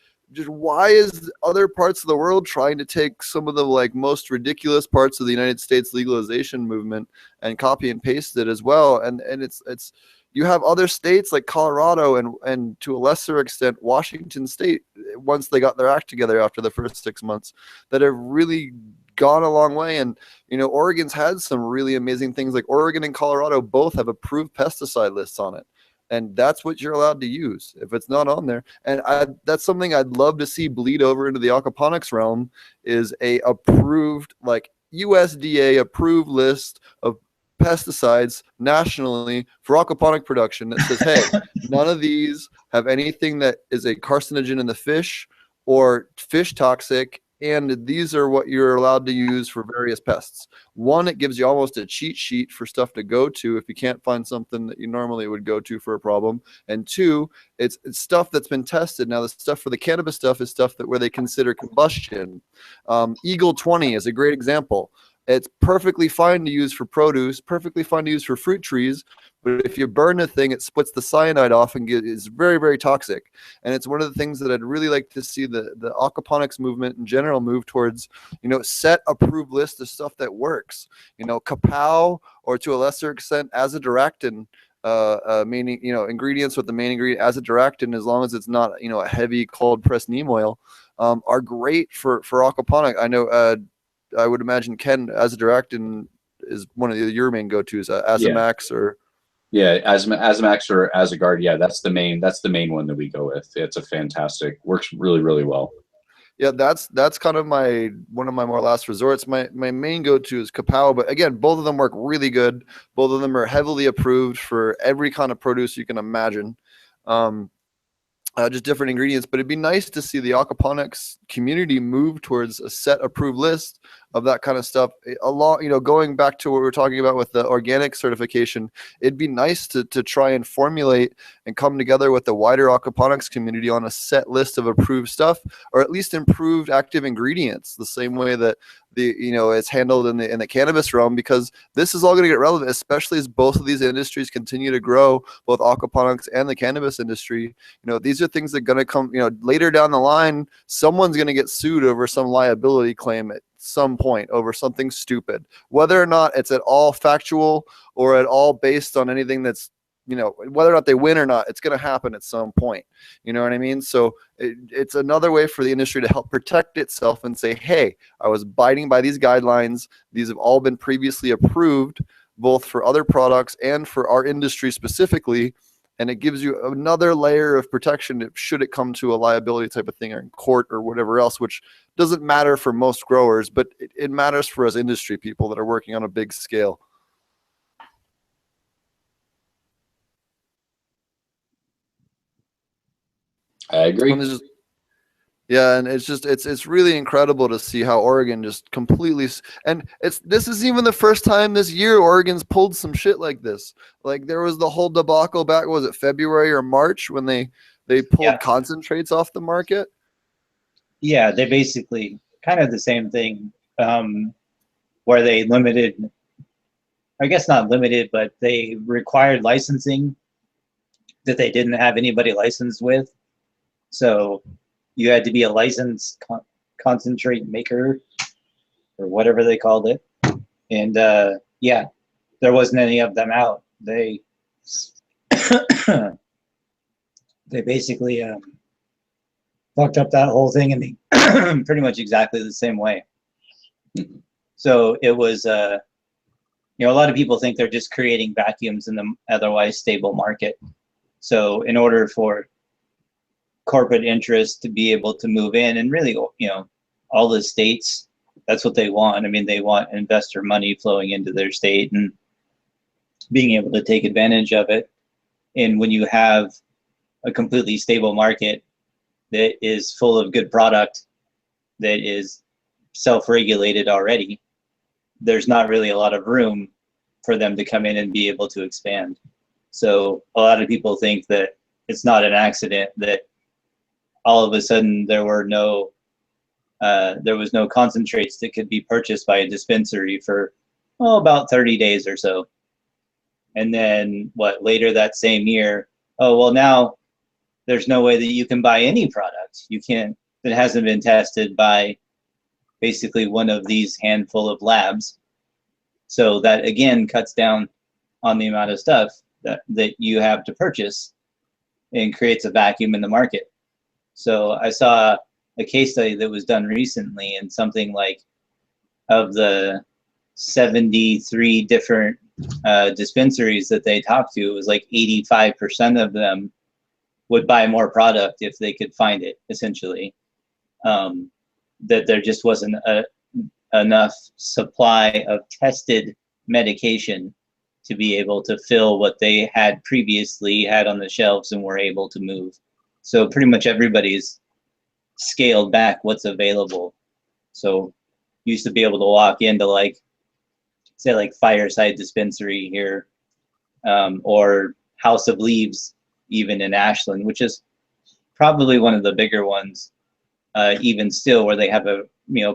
why is other parts of the world trying to take some of the like most ridiculous parts of the United States legalization movement and copy and paste it as well? And it's you have other states like Colorado and to a lesser extent Washington State, once they got their act together after the first 6 months, that have really gone a long way. And you know, Oregon's had some really amazing things. Like Oregon and Colorado both have approved pesticide lists on it, and that's what you're allowed to use if it's not on there. And that's something I'd love to see bleed over into the aquaponics realm, is a approved, like USDA approved list of pesticides nationally for aquaponic production that says, hey, none of these have anything that is a carcinogen in the fish or fish toxic, and these are what you're allowed to use for various pests. One, it gives you almost a cheat sheet for stuff to go to if you can't find something that you normally would go to for a problem. And two, it's stuff that's been tested. Now, the stuff for the cannabis stuff is stuff that where they consider combustion. Eagle 20 is a great example. It's perfectly fine to use for produce, perfectly fine to use for fruit trees, but if you burn the thing, it splits the cyanide off and is very, very toxic. And it's one of the things that I'd really like to see the aquaponics movement in general move towards, you know, set approved list of stuff that works. You know, kapow, or to a lesser extent, azadirachtin, meaning, you know, ingredients with the main ingredient azadirachtin, as long as it's not, you know, a heavy cold pressed neem oil, are great for aquaponic. I know, I would imagine, Ken, azadirachtin is one of your main go-tos, Azamax or. Yeah, Azamax or Azagard. Yeah, that's the main one that we go with. It's a fantastic, works really, really well. Yeah, that's kind of one of my more last resorts. My main go-to is kapow, but again, both of them work really good. Both of them are heavily approved for every kind of produce you can imagine. Just different ingredients, but it'd be nice to see the aquaponics community move towards a set approved list of that kind of stuff. Along, you know, going back to what we were talking about with the organic certification, it'd be nice to try and formulate and come together with the wider aquaponics community on a set list of approved stuff, or at least improved active ingredients, the same way that it's handled in the cannabis realm, because this is all going to get relevant, especially as both of these industries continue to grow, both aquaponics and the cannabis industry. You know, these are things that are going to come, you know, later down the line. Someone's going to get sued over some liability claim at some point over something stupid, whether or not it's at all factual or at all based on anything that's, you know, whether or not they win or not, it's going to happen at some point. You know what I mean? So it's another way for the industry to help protect itself and say, hey, I was abiding by these guidelines. These have all been previously approved, both for other products and for our industry specifically. And it gives you another layer of protection should it come to a liability type of thing, or in court or whatever else, which doesn't matter for most growers, but it matters for us industry people that are working on a big scale. I agree. And it's really incredible to see how Oregon just completely, and this is even the first time this year Oregon's pulled some shit like this. Like there was the whole debacle back, was it February or March, when they pulled concentrates off the market? Yeah, they basically kind of the same thing, where they limited, I guess not limited, but they required licensing that they didn't have anybody licensed with. So you had to be a licensed concentrate maker or whatever they called it. And yeah, there wasn't any of them out. They they basically fucked up that whole thing in pretty much exactly the same way. So it was, a lot of people think they're just creating vacuums in the otherwise stable market. So in order for corporate interests to be able to move in, and really, all the states, that's what they want. I mean, they want investor money flowing into their state and being able to take advantage of it. And when you have a completely stable market that is full of good product, that is self-regulated already, there's not really a lot of room for them to come in and be able to expand. So a lot of people think that it's not an accident that all of a sudden there was no concentrates that could be purchased by a dispensary for about 30 days or so. And then later that same year, now there's no way that you can buy any product. You can't, that hasn't been tested by basically one of these handful of labs. So that again cuts down on the amount of stuff that you have to purchase and creates a vacuum in the market. So I saw a case study that was done recently, and something like of the 73 different dispensaries that they talked to, it was like 85% of them would buy more product if they could find it, essentially. That there just wasn't enough supply of tested medication to be able to fill what they had previously had on the shelves and were able to move. So pretty much everybody's scaled back what's available. So you used to be able to walk into say Fireside Dispensary here, or House of Leaves, even in Ashland, which is probably one of the bigger ones, even still, where they have a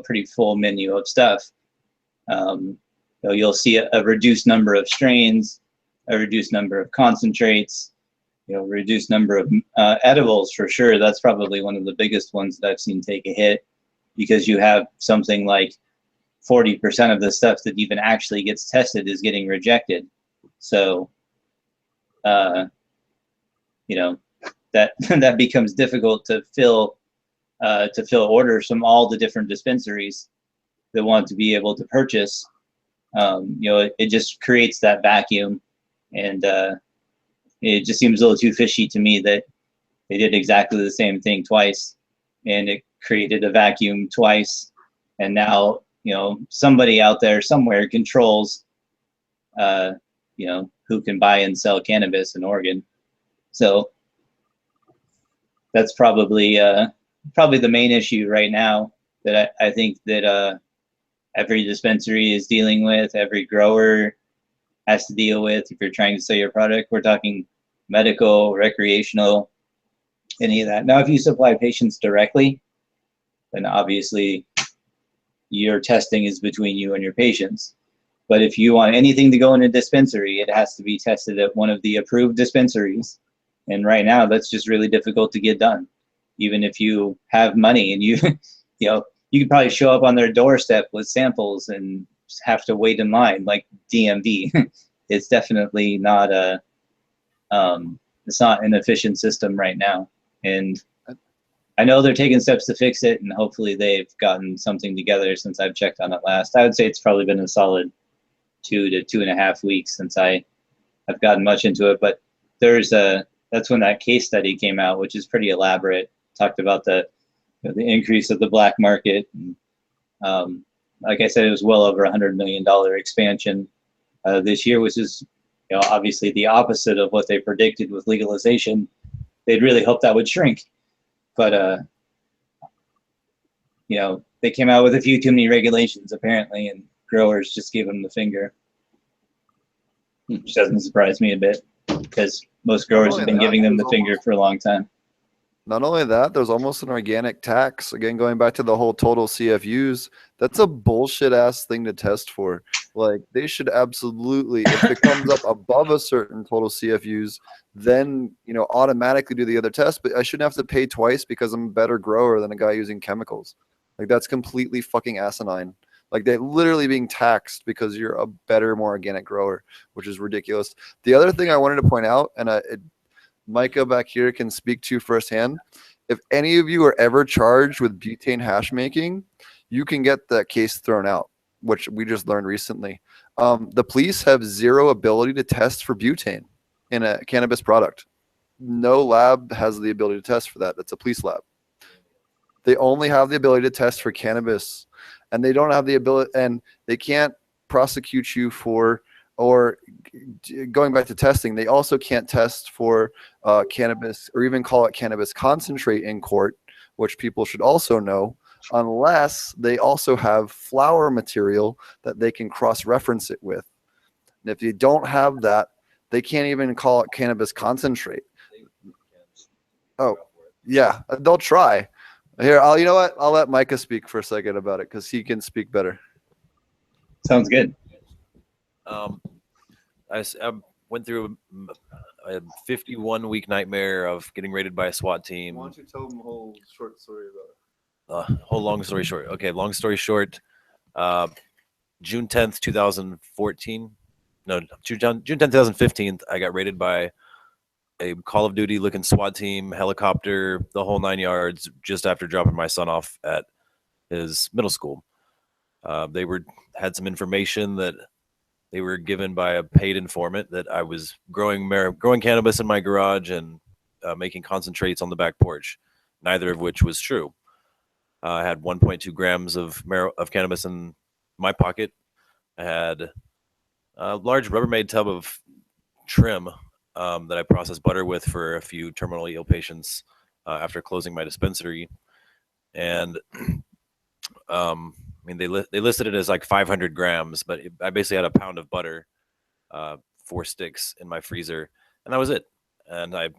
pretty full menu of stuff. You'll see a reduced number of strains, a reduced number of concentrates, reduced number of edibles for sure. That's probably one of the biggest ones that I've seen take a hit, because you have something like 40% of the stuff that even actually gets tested is getting rejected. So, that that becomes difficult to fill orders from all the different dispensaries that want to be able to purchase. It just creates that vacuum, and it just seems a little too fishy to me that they did exactly the same thing twice, and it created a vacuum twice, and now somebody out there somewhere controls who can buy and sell cannabis in Oregon. So that's probably the main issue right now that I think that every dispensary is dealing with, every grower has to deal with. If you're trying to sell your product, we're talking medical, recreational, any of that. Now, if you supply patients directly, then obviously your testing is between you and your patients. But if you want anything to go in a dispensary, it has to be tested at one of the approved dispensaries. And right now, that's just really difficult to get done. Even if you have money and you could probably show up on their doorstep with samples and have to wait in line like DMV. It's definitely not it's not an efficient system right now. And I know they're taking steps to fix it, and hopefully they've gotten something together since I've checked on it last. I would say it's probably been a solid 2 to 2.5 weeks since I've gotten much into it. But that's when that case study came out, which is pretty elaborate. Talked about the increase of the black market. And, like I said, it was well over $100 million expansion this year, which is obviously the opposite of what they predicted with legalization. They'd really hoped that would shrink. But, they came out with a few too many regulations, apparently, and growers just gave them the finger, which doesn't surprise me a bit, because most growers have been giving them the finger for a long time. Not only that, there's almost an organic tax. Again, going back to the whole total CFUs, that's a bullshit ass thing to test for. Like, they should absolutely, if it comes up above a certain total CFUs, then automatically do the other test. But I shouldn't have to pay twice because I'm a better grower than a guy using chemicals. Like, that's completely fucking asinine. Like, they're literally being taxed because you're a better, more organic grower, which is ridiculous. The other thing I wanted to point out, and Micah back here can speak to firsthand. If any of you are ever charged with butane hash making, you can get that case thrown out, which we just learned recently. The police have zero ability to test for butane in a cannabis product. No lab has the ability to test for that. That's a police lab. They only have the ability to test for cannabis, and they don't have the ability, and they can't prosecute you for, or going back to testing, they also can't test for cannabis or even call it cannabis concentrate in court, which people should also know. unless they also have flower material that they can cross-reference it with. And if you don't have that, they can't even call it cannabis concentrate. Oh, yeah, they'll try. Here, you know what? I'll let Micah speak for a second about it because he can speak better. Sounds good. I went through a 51-week nightmare of getting raided by a SWAT team. Why don't you tell them a whole short story about it? Whole long story short. Okay, long story short. June 10th, 2014. No, June 10th, 2015. I got raided by a Call of Duty looking SWAT team, helicopter, the whole 9 yards, just after dropping my son off at his middle school. They had some information that they were given by a paid informant that I was growing cannabis in my garage and making concentrates on the back porch, neither of which was true. I had 1.2 grams of cannabis in my pocket. I had a large Rubbermaid tub of trim that I processed butter with for a few terminally ill patients after closing my dispensary. And I mean, they listed it as like 500 grams, but I basically had a pound of butter, 4 sticks in my freezer, and that was it. And I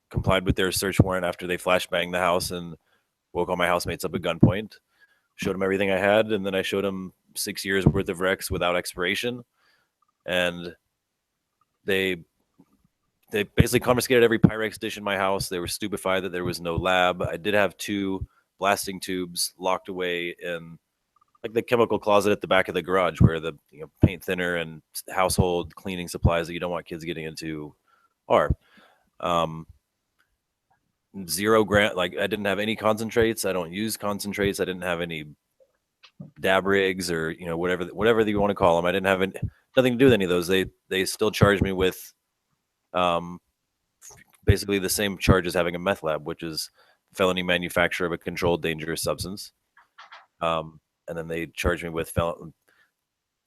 complied with their search warrant after they flashbanged the house and woke all my housemates up at gunpoint, showed them everything I had, and then I showed them 6 years worth of Rex without expiration. And they basically confiscated every Pyrex dish in my house. They were stupefied that there was no lab. I did have 2 blasting tubes locked away in like the chemical closet at the back of the garage where the paint thinner and household cleaning supplies that you don't want kids getting into are. 0 gram, like I didn't have any concentrates. I don't use concentrates. I didn't have any dab rigs or whatever you want to call them. I didn't have nothing to do with any of those. They still charged me with basically the same charge as having a meth lab, which is felony manufacture of a controlled dangerous substance. And then they charged me with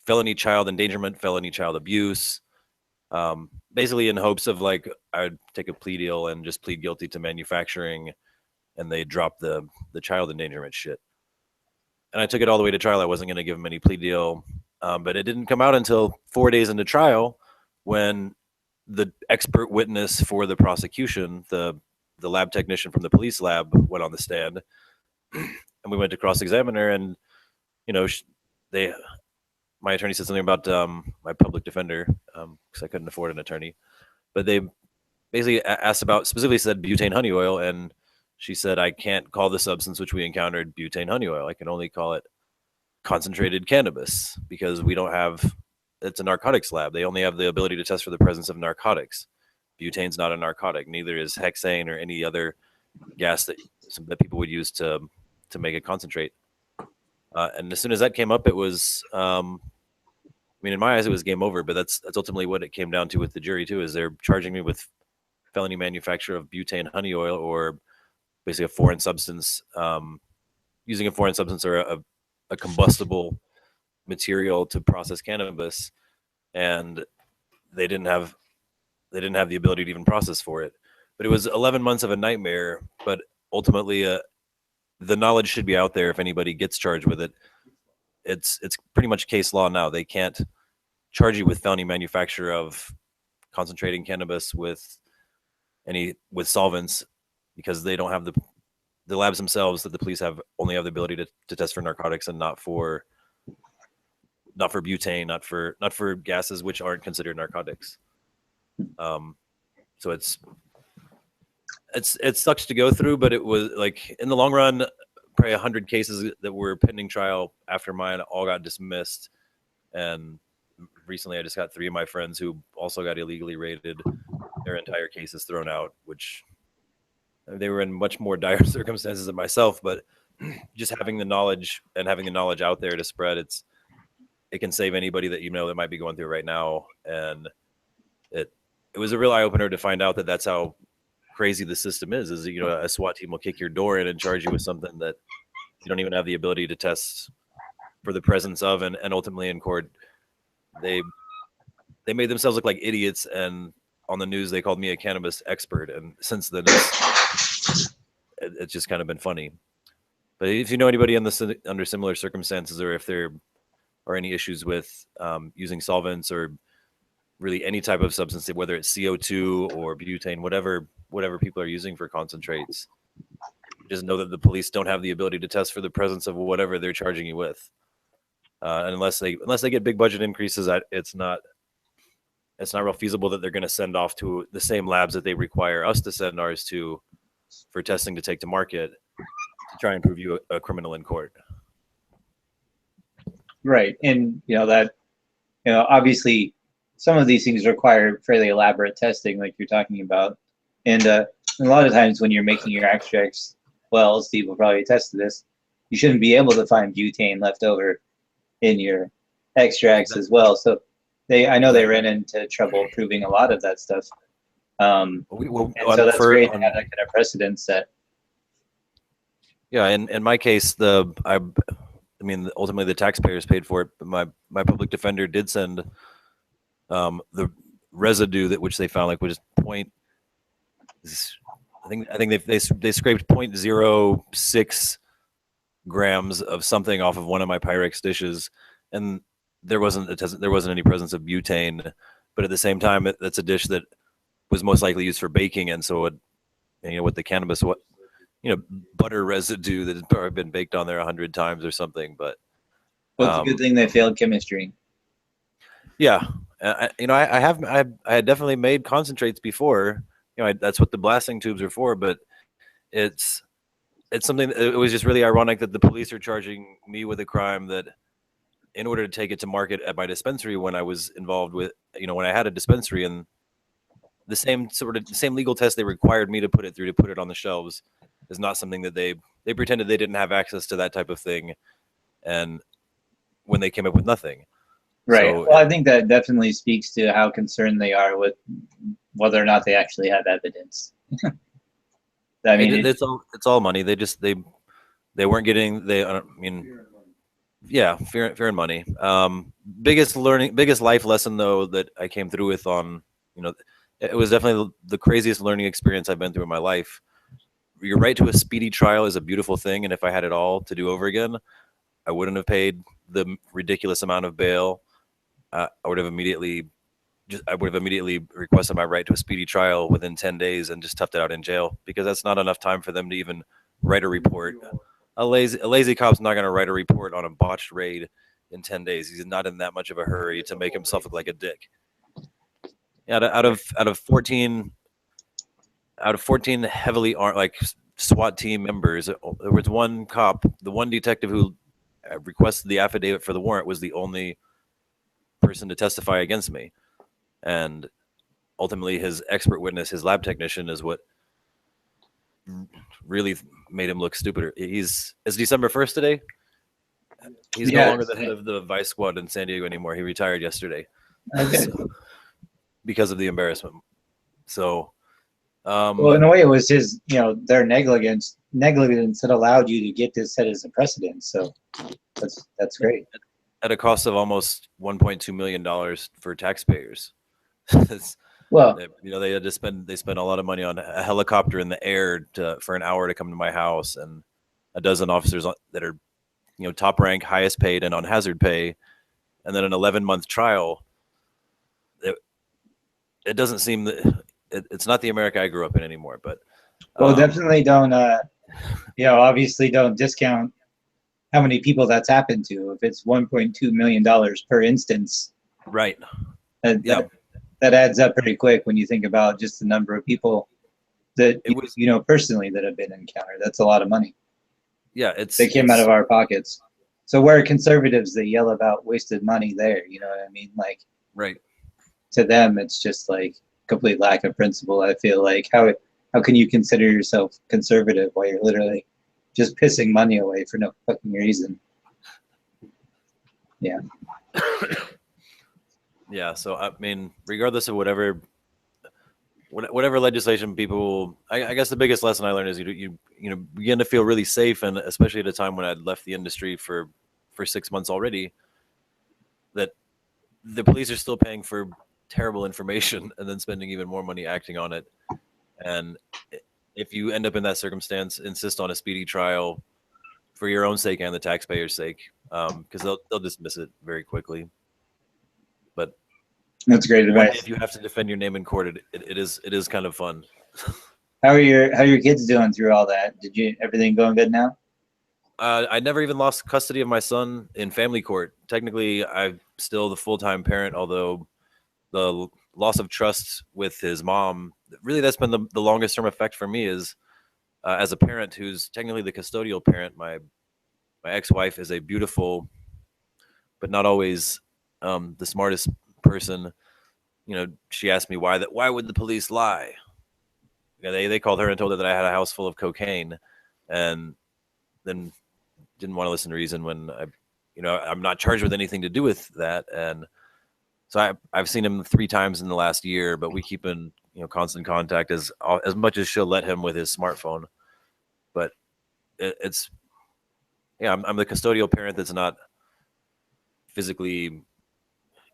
felony child endangerment, felony child abuse, basically in hopes of like I'd take a plea deal and just plead guilty to manufacturing, and they dropped the child endangerment shit. And I took it all the way to trial. I wasn't going to give them any plea deal, but it didn't come out until 4 days into trial when the expert witness for the prosecution, the lab technician from the police lab, went on the stand, and we went to cross-examine her, and my attorney said something about my public defender because I couldn't afford an attorney, but they basically specifically said butane honey oil, and she said I can't call the substance which we encountered butane honey oil. I can only call it concentrated cannabis because it's a narcotics lab. They only have the ability to test for the presence of narcotics. Butane's not a narcotic. Neither is hexane or any other gas that people would use to make a concentrate. And as soon as that came up, it was, in my eyes, it was game over. But that's ultimately what it came down to with the jury too. Is they're charging me with felony manufacture of butane honey oil, or basically a foreign substance, using a foreign substance or a combustible material to process cannabis, and they didn't have the ability to even process for it. But it was 11 months of a nightmare. But ultimately, the knowledge should be out there if anybody gets charged with it. It's pretty much case law now. They can't charge you with felony manufacture of concentrating cannabis with solvents because they don't have the labs themselves that the police only have the ability to test for narcotics and not for butane, not for gases which aren't considered narcotics. So it sucks to go through, but it was like in the long run, probably 100 cases that were pending trial after mine all got dismissed. And recently I just got 3 of my friends who also got illegally raided, their entire cases thrown out, which they were in much more dire circumstances than myself, but just having the knowledge out there to spread, it can save anybody that that might be going through right now. And it was a real eye opener to find out that that's how crazy the system is a SWAT team will kick your door in and charge you with something that you don't even have the ability to test for the presence of, and ultimately in court they made themselves look like idiots, and on the news they called me a cannabis expert, and since then it's just kind of been funny. But if you know anybody in under similar circumstances, or if there are any issues with using solvents or really any type of substance, whether it's CO2 or butane, whatever people are using for concentrates, just know that the police don't have the ability to test for the presence of whatever they're charging you with. And unless they get big budget increases, it's not real feasible that they're going to send off to the same labs that they require us to send ours to for testing to take to market to try and prove you a criminal in court. Right. And obviously some of these things require fairly elaborate testing like you're talking about. And a lot of times when you're making your extracts, well, Steve will probably attest to this, you shouldn't be able to find butane left over in your extracts as well. So I know they ran into trouble proving a lot of that stuff. And so that's great to have that kind of precedent set. Yeah, in my case, I mean, ultimately the taxpayers paid for it, but my public defender did send the residue which they found, like, which is I think they scraped 0.06 grams of something off of one of my Pyrex dishes, and there wasn't any presence of butane. But at the same time, that's a dish that was most likely used for baking, and so with the cannabis, butter residue that had probably been baked on there 100 times or something. But well, it's a good thing they failed chemistry. Yeah, I had definitely made concentrates before. That's what the blasting tubes are for. But it's something. It was just really ironic that the police are charging me with a crime that, in order to take it to market at my dispensary, when I was involved with, when I had a dispensary, and the same legal test they required me to put it on the shelves, is not something that they pretended they didn't have access to that type of thing, and when they came up with nothing. Right. So, well, I think that definitely speaks to how concerned they are with whether or not they actually have evidence. I mean, it's all money. They weren't getting, yeah, fear and money. Biggest life lesson though that I came through with it was definitely the craziest learning experience I've been through in my life. Your right to a speedy trial is a beautiful thing, and if I had it all to do over again, I wouldn't have paid the ridiculous amount of bail. I would have immediately requested my right to a speedy trial within 10 days and just toughed it out in jail, because that's not enough time for them to even write a report. A lazy cop's not going to write a report on a botched raid in 10 days. He's not in that much of a hurry to make himself look like a dick. Out of 14 heavily armed, like, SWAT team members, there was one cop, the one detective who requested the affidavit for the warrant, was the only person to testify against me. And ultimately his expert witness, his lab technician, is what really made him look stupider. It's December 1st today. He's no longer the head of the Vice Squad in San Diego anymore. He retired yesterday. Okay. Because of the embarrassment. So, well, in a way, it was his, their negligence that allowed you to get this set as a precedent. So that's great. At a cost of almost $1.2 million for taxpayers. Well, they had to spend a lot of money on a helicopter in the air for an hour to come to my house, and a dozen officers that are, top rank, highest paid, and on hazard pay, and then an 11-month trial. It doesn't seem that it's not the America I grew up in anymore. But definitely don't. Obviously don't discount how many people that's happened to. If it's $1.2 million per instance, right? That adds up pretty quick when you think about just the number of people that personally that have been encountered. That's a lot of money. Yeah, they came out of our pockets. So we're conservatives that yell about wasted money there. You know what I mean? Like, right. To them, it's just like complete lack of principle. I feel like how can you consider yourself conservative while you're literally just pissing money away for no fucking reason? Yeah. Yeah. So I mean, regardless of whatever legislation people, I guess the biggest lesson I learned is you begin to feel really safe, and especially at a time when I'd left the industry for 6 months already, that the police are still paying for terrible information and then spending even more money acting on it. And if you end up in that circumstance, insist on a speedy trial for your own sake and the taxpayer's sake, because they'll dismiss it very quickly. But That's great one day, advice. if you have to defend your name in court, it is kind of fun. How are your kids doing through all that? Everything going good now? I never even lost custody of my son in family court. Technically, I'm still the full-time parent, although the loss of trust with his mom, really that's been the longest term effect for me is as a parent who's technically the custodial parent. My ex-wife is a beautiful, but not always the smartest person. She asked me why would the police lie? They called her and told her that I had a house full of cocaine, and then didn't want to listen to reason when I'm not charged with anything to do with that. And so I've seen him 3 times in the last year, but we keep in constant contact as much as she'll let him with his smartphone. But it's I'm the custodial parent that's not physically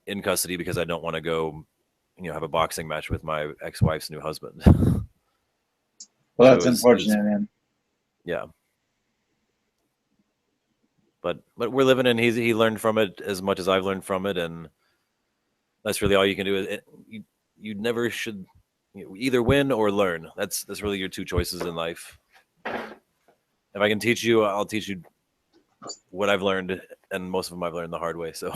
in custody because I don't want to go have a boxing match with my ex-wife's new husband. Well, that's unfortunate, man. Yeah. But we're living in. He learned from it as much as I've learned from it, and that's really all you can do. You never should either win or learn. That's really your 2 choices in life. If I can teach you, I'll teach you what I've learned, and most of them I've learned the hard way. So,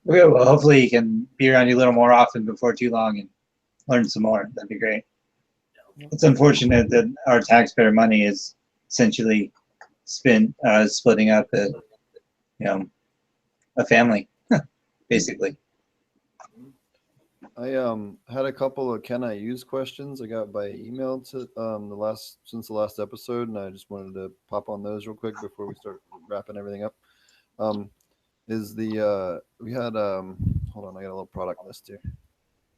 Okay, well, hopefully he can be around you a little more often before too long and learn some more. That'd be great. It's unfortunate that our taxpayer money is essentially splitting up a family, basically. I had a couple of can I use questions I got by email to since the last episode, and I just wanted to pop on those real quick before we start wrapping everything up. We had hold on, I got a little product list here.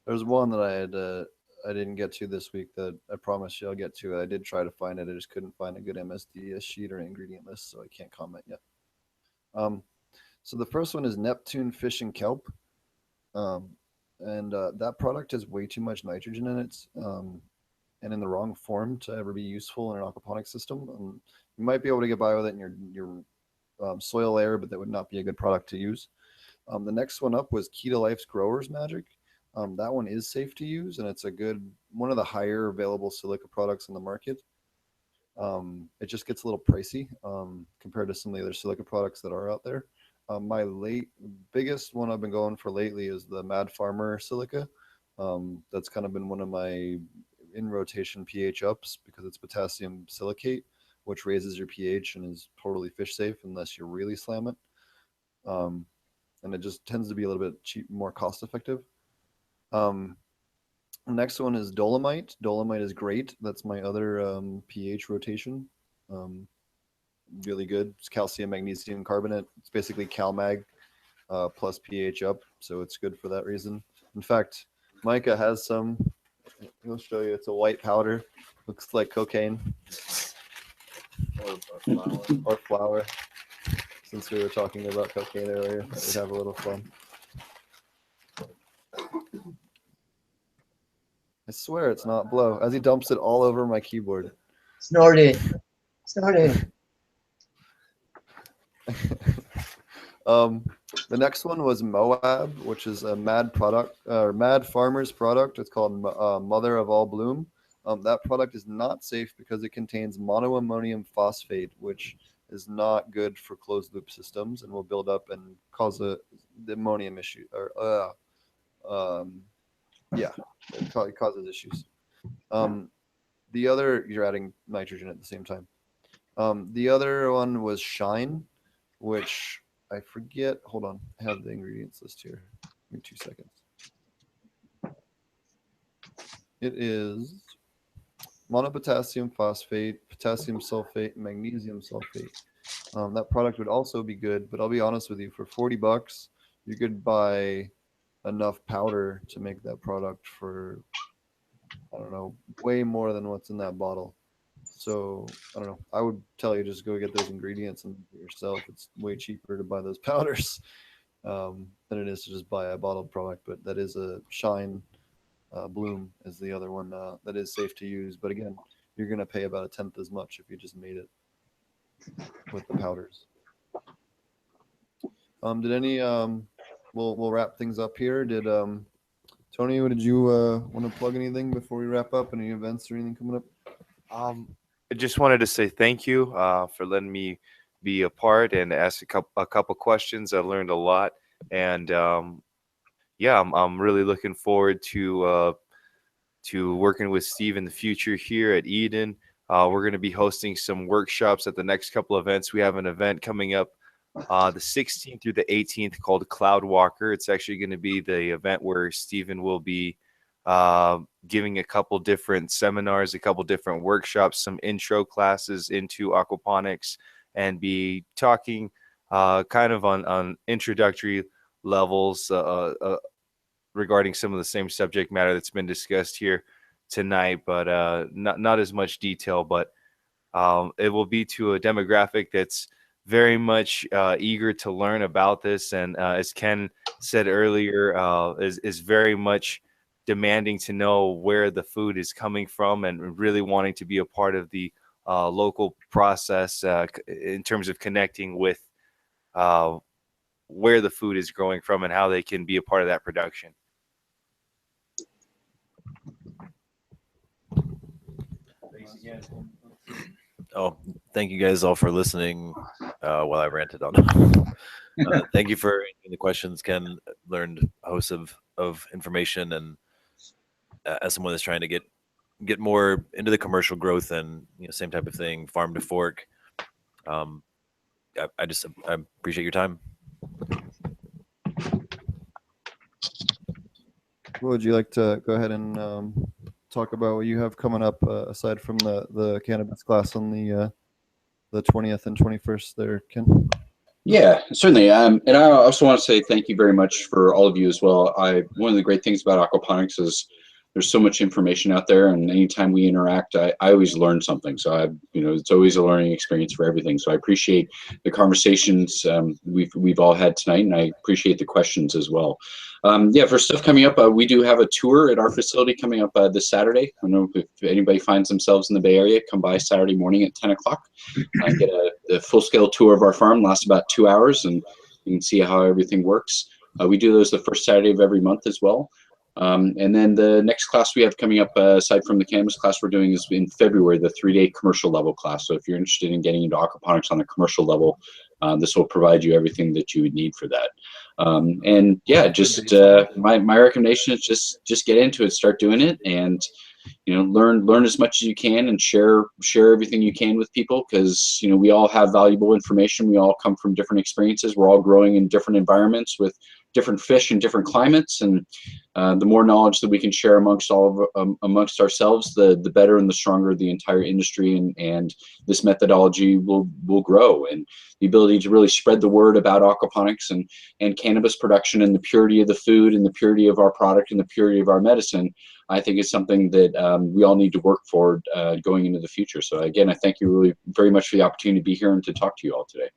There's one that I didn't get to this week that I promised you I'll get to. I did try to find it. I just couldn't find a good MSDS sheet or ingredient list, so I can't comment yet. So the first one is Neptune Fish and Kelp. And that product has way too much nitrogen in it and in the wrong form to ever be useful in an aquaponics system. You might be able to get by with it in your soil layer, but that would not be a good product to use. The next one up was Keto Life's Growers Magic. That one is safe to use, and it's one of the higher available silica products on the market. It just gets a little pricey compared to some of the other silica products that are out there. My biggest one I've been going for lately is the Mad Farmer silica. That's kind of been one of my in rotation pH ups because it's potassium silicate, which raises your pH and is totally fish safe unless you really slam it. And it just tends to be a little bit cheap, more cost effective. Next one is Dolomite. Dolomite is great. That's my other pH rotation. Really good. It's calcium magnesium carbonate. It's basically CalMag plus pH up, so it's good for that reason. In fact, Micah has some. I'll show you. It's a white powder. Looks like cocaine or flour. Since we were talking about cocaine earlier, we have a little fun. I swear it's not blow. As he dumps it all over my keyboard. Snort it. The next one was Moab, which is a Mad Farmer's product. It's called Mother of All Bloom. That product is not safe because it contains monoammonium phosphate, which is not good for closed loop systems and will build up and cause the ammonium issue. It causes issues. You're adding nitrogen at the same time. The other one was Shine, which I forget. Hold on. I have the ingredients list here. Give me 2 seconds. It is monopotassium phosphate, potassium sulfate, magnesium sulfate. That product would also be good, but I'll be honest with you, for $40, you could buy enough powder to make that product for, I don't know, way more than what's in that bottle. So I don't know. I would tell you just go get those ingredients and do it yourself. It's way cheaper to buy those powders than it is to just buy a bottled product. But that is a Shine Bloom is the other one that is safe to use. But again, you're going to pay about 1/10 as much if you just made it. with the powders. Did any we'll wrap things up here. Did Tony, did you want to plug anything before we wrap up? Any events or anything coming up? I just wanted to say thank you for letting me be a part and ask a couple questions. I learned a lot, and yeah, I'm really looking forward to working with Steve in the future here at Eden. We're going to be hosting some workshops at the next couple of events. We have an event coming up the 16th through the 18th called Cloud Walker. It's actually going to be the event where Steven will be giving a couple different seminars, a couple different workshops, some intro classes into aquaponics, and be talking kind of on introductory levels regarding some of the same subject matter that's been discussed here tonight, but not as much detail. But it will be to a demographic that's very much eager to learn about this, and as Ken said earlier, is very much demanding to know where the food is coming from and really wanting to be a part of the local process in terms of connecting with where the food is growing from and how they can be a part of that production. Thanks again. Oh, thank you guys all for listening while I ranted on. Thank you for answering the questions. Ken learned a host of information, and as someone that's trying to get more into the commercial growth and same type of thing, farm to fork. I appreciate your time. Would you like to go ahead and talk about what you have coming up aside from the cannabis class on the 20th and 21st there, Ken? Yeah, certainly. And I also want to say thank you very much for all of you as well. One of the great things about aquaponics is there's so much information out there, and anytime we interact, I always learn something. So it's always a learning experience for everything. So I appreciate the conversations we've all had tonight, and I appreciate the questions as well. Yeah, for stuff coming up, we do have a tour at our facility coming up this Saturday. I don't know if anybody finds themselves in the Bay Area, come by Saturday morning at 10 o'clock and get a full-scale tour of our farm. Lasts about 2 hours, and you can see how everything works. We do those the first Saturday of every month as well. And then the next class we have coming up, aside from the cannabis class we're doing, is in February, the 3-day commercial level class. So if you're interested in getting into aquaponics on a commercial level, this will provide you everything that you would need for that. And yeah, just my recommendation is just get into it, start doing it, and learn as much as you can, and share everything you can with people, because we all have valuable information. We all come from different experiences. We're all growing in different environments with different fish in different climates, and the more knowledge that we can share amongst ourselves, the better and the stronger the entire industry and this methodology will grow. And the ability to really spread the word about aquaponics and cannabis production and the purity of the food and the purity of our product and the purity of our medicine, I think is something that we all need to work for going into the future. So again, I thank you really very much for the opportunity to be here and to talk to you all today.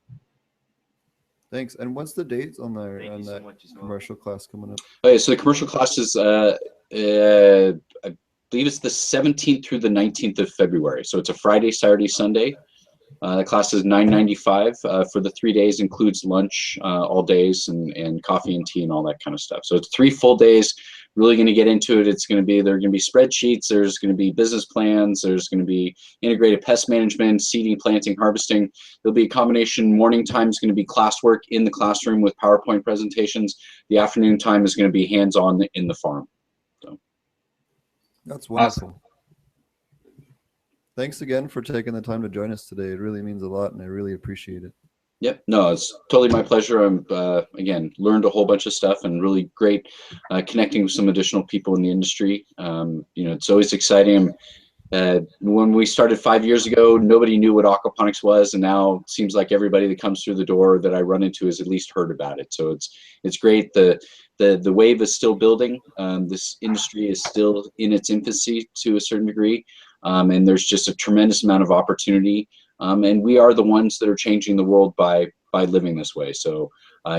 Thanks. And what's the dates on that commercial class coming up? Okay, so the commercial class is, I believe it's the 17th through the 19th of February. So it's a Friday, Saturday, Sunday. The class is $9.95 for the 3 days, includes lunch all days and coffee and tea and all that kind of stuff. So it's 3 full days. Really going to get into it. There are going to be spreadsheets. There's going to be business plans. There's going to be integrated pest management, seeding, planting, harvesting. There'll be a combination. Morning time is going to be classwork in the classroom with PowerPoint presentations. The afternoon time is going to be hands-on in the farm. So that's wonderful. Awesome. Thanks again for taking the time to join us today. It really means a lot, and I really appreciate it. Yep, no, it's totally my pleasure. I'm again learned a whole bunch of stuff, and really great connecting with some additional people in the industry. It's always exciting. When we started 5 years ago, nobody knew what aquaponics was, and now it seems like everybody that comes through the door that I run into has at least heard about it. So it's great. The wave is still building. This industry is still in its infancy to a certain degree, and there's just a tremendous amount of opportunity. And we are the ones that are changing the world by living this way. So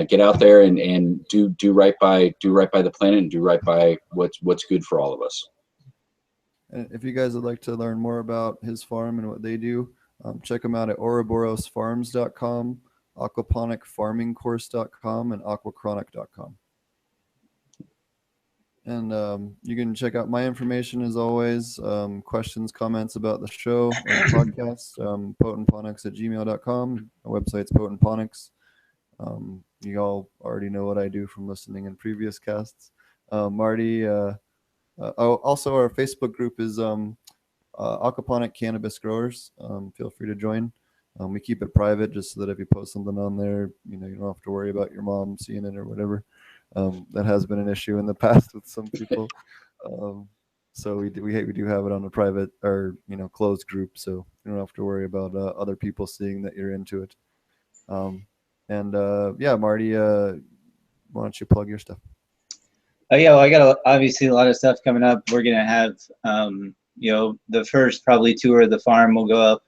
get out there and do right by the planet, and do right by what's good for all of us. And if you guys would like to learn more about his farm and what they do, Check them out at ouroborosfarms.com, aquaponicfarmingcourse.com, and aquachronic.com. And you can check out my information as always. Questions, comments about the show or the podcast, potentponics@gmail.com. My website's potentponics. You all already know what I do from listening in previous casts. Marty, also our Facebook group is Aquaponic Cannabis Growers. Feel free to join. We keep it private just so that if you post something on there, you don't have to worry about your mom seeing it or whatever. That has been an issue in the past with some people. So we do have it on a private or closed group, so you don't have to worry about other people seeing that you're into it. Yeah, Marty, why don't you plug your stuff? Yeah, well, I got obviously a lot of stuff coming up. We're gonna have the first probably tour of the farm will go up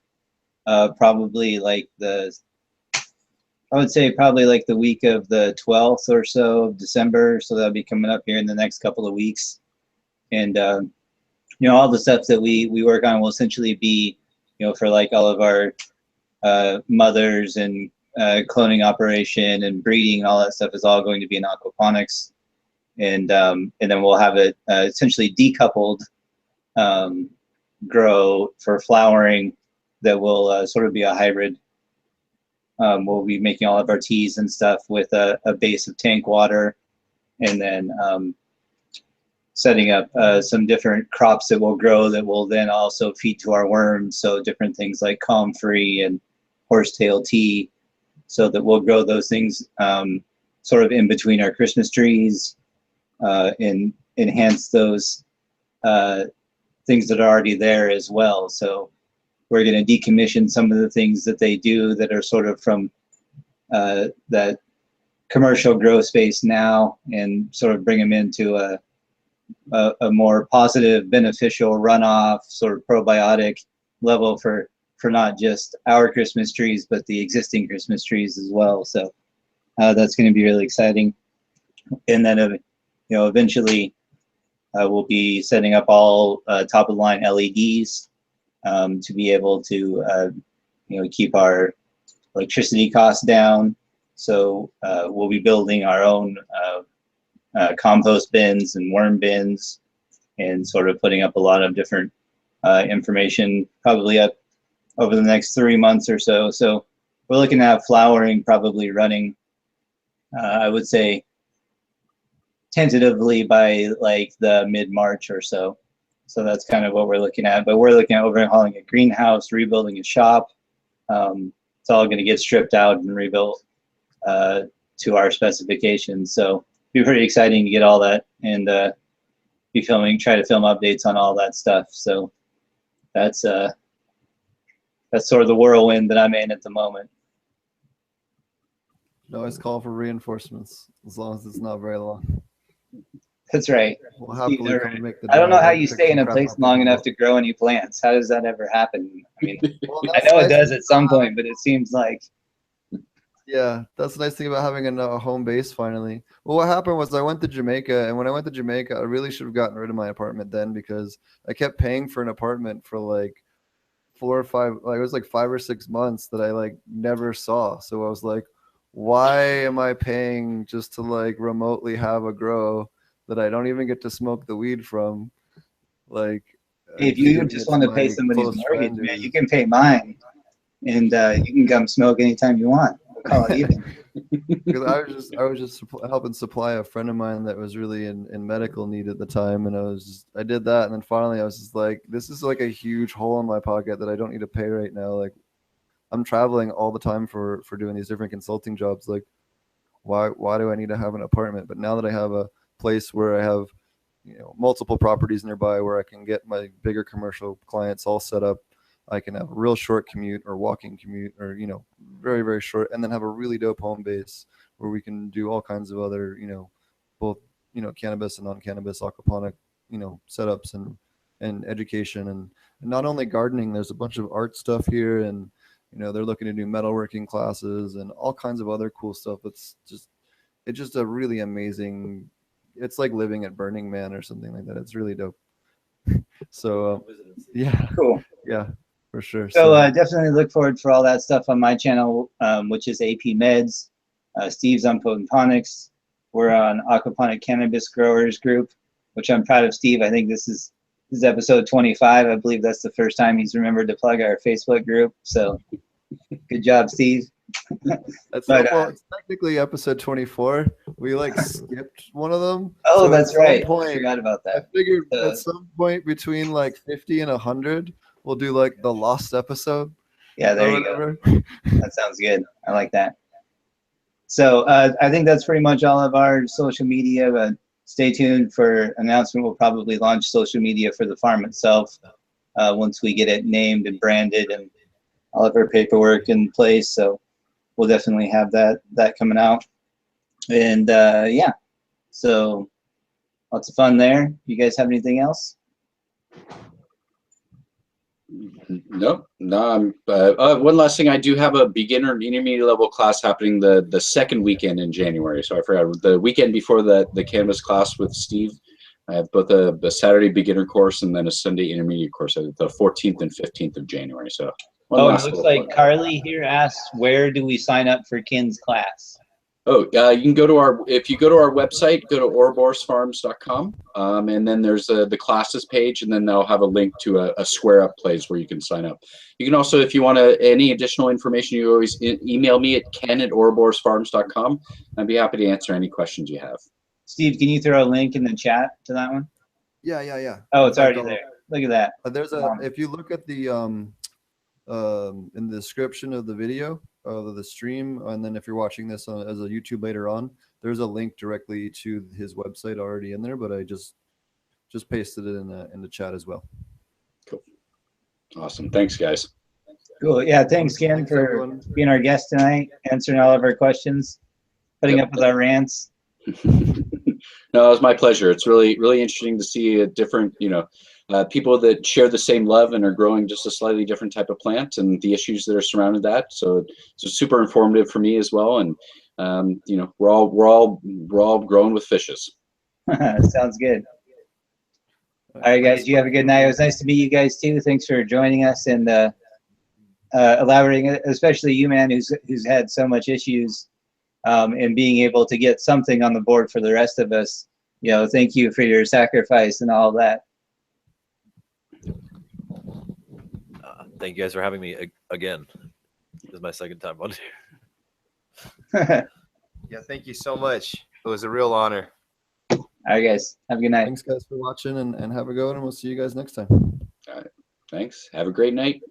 probably like I would say probably like the week of the 12th or so of December. So that'll be coming up here in the next couple of weeks. And, all the stuff that we work on will essentially be, for like all of our mothers and cloning operation and breeding and all that stuff is all going to be in aquaponics. And then we'll have it essentially decoupled grow for flowering that will sort of be a hybrid. We'll be making all of our teas and stuff with a base of tank water, and then setting up some different crops that will grow that will then also feed to our worms. So different things like comfrey and horsetail tea, so that we'll grow those things sort of in between our Christmas trees and enhance those things that are already there as well. So we're going to decommission some of the things that they do that are sort of from that commercial grow space now, and sort of bring them into a more positive, beneficial runoff, sort of probiotic level for not just our Christmas trees, but the existing Christmas trees as well. So that's going to be really exciting. And then, eventually we'll be setting up all top of the line LEDs to be able to keep our electricity costs down. So we'll be building our own compost bins and worm bins, and sort of putting up a lot of different information probably up over the next 3 months or so. So we're looking at flowering probably running, I would say tentatively by like the mid-March or so. So that's kind of what we're looking at. But we're looking at overhauling a greenhouse, rebuilding a shop. It's all going to get stripped out and rebuilt to our specifications. So it'll be pretty exciting to get all that and try to film updates on all that stuff. So that's sort of the whirlwind that I'm in at the moment. Always call for reinforcements, as long as it's not very long. That's right. We'll happily come and make the I don't know how drive, you pick stay some in a crap place up long and enough go. to grow any plants. How does that ever happen? I mean, Well, I that's know it nice does thing at some about- point, but it seems like Yeah, that's the nice thing about having a home base finally. Well, what happened was I went to Jamaica, and when I went to Jamaica, I really should have gotten rid of my apartment then, because I kept paying for an apartment for like 4 or 5, like it was like 5 or 6 months that I like never saw. So I was like, why am I paying just to like remotely have a grow that I don't even get to smoke the weed from? Like, if just you giving just it want to my pay somebody's close mortgage, friend man, who's- you can pay mine, and you can come smoke anytime you want. We'll call it even. Because I was just helping supply a friend of mine that was really in medical need at the time, and I did that, and then finally I was just like, this is like a huge hole in my pocket that I don't need to pay right now. Like, I'm traveling all the time for doing these different consulting jobs. Like, why do I need to have an apartment? But now that I have a place where I have multiple properties nearby where I can get my bigger commercial clients all set up, I can have a real short commute or walking commute, or very, very short, and then have a really dope home base where we can do all kinds of other both cannabis and non-cannabis aquaponic setups and education, and not only gardening. There's a bunch of art stuff here, and they're looking to do metalworking classes and all kinds of other cool stuff. It's just a really amazing. It's like living at Burning Man or something like that. It's really dope. So yeah, Cool. yeah. for sure. So definitely look forward for all that stuff on my channel, which is AP Meds. Steve's on Ponics. We're on Aquaponic Cannabis Growers Group, which I'm proud of Steve. I think this is episode 25. I believe that's the first time he's remembered to plug our Facebook group. So good job, Steve. That's But, well, it's technically episode 24. We like skipped one of them. Oh, So that's at some right. Point, I forgot about I that. figured at some point between like 50 and 100, we'll do like the lost episode. Yeah, there you go. That sounds good. I like that. So I think that's pretty much all of our social media. But stay tuned for announcement. We'll probably launch social media for the farm itself once we get it named and branded and all of our paperwork in place. So we'll definitely have that coming out. And yeah, so lots of fun there. You guys have anything else? Nope. No. One last thing, I do have a beginner and intermediate level class happening the second weekend in January. So I forgot, the weekend before the cannabis class with Steve, I have both a Saturday beginner course and then a Sunday intermediate course, the 14th and 15th of January. So it looks like Carly here asks, where do we sign up for Ken's class? Oh, you can go to if you go to our website, go to ouroborosfarms.com, and then there's the classes page, and then they'll have a link to a square up place where you can sign up. You can also, if you want any additional information, you always email me at ken@ouroborosfarms.com. I'd be happy to answer any questions you have. Steve, can you throw a link in the chat to that one? Yeah. Oh, it's already there. Look at that. There's if you look at the in the description of the video of the stream, and then if you're watching this as a YouTube later on, there's a link directly to his website already in there, but I just pasted it in the chat as well. Cool. Awesome. Thanks, guys. Cool. Yeah, thanks Ken for everyone. Being our guest tonight, answering all of our questions, putting up with our rants. No, it was my pleasure. It's really interesting to see a different, people that share the same love and are growing just a slightly different type of plant and the issues that are surrounded that. So it's super informative for me as well. And we're all growing with fishes. Sounds good. All right, guys, you have a good night. It was nice to meet you guys too. Thanks for joining us and elaborating, especially you, man, who's had so much issues. And being able to get something on the board for the rest of us, thank you for your sacrifice and all that. Thank you guys for having me again. This is my second time on here. Yeah, thank you so much. It was a real honor. All right, guys. Have a good night. Thanks, guys, for watching, and have a good one, and we'll see you guys next time. All right. Thanks. Have a great night.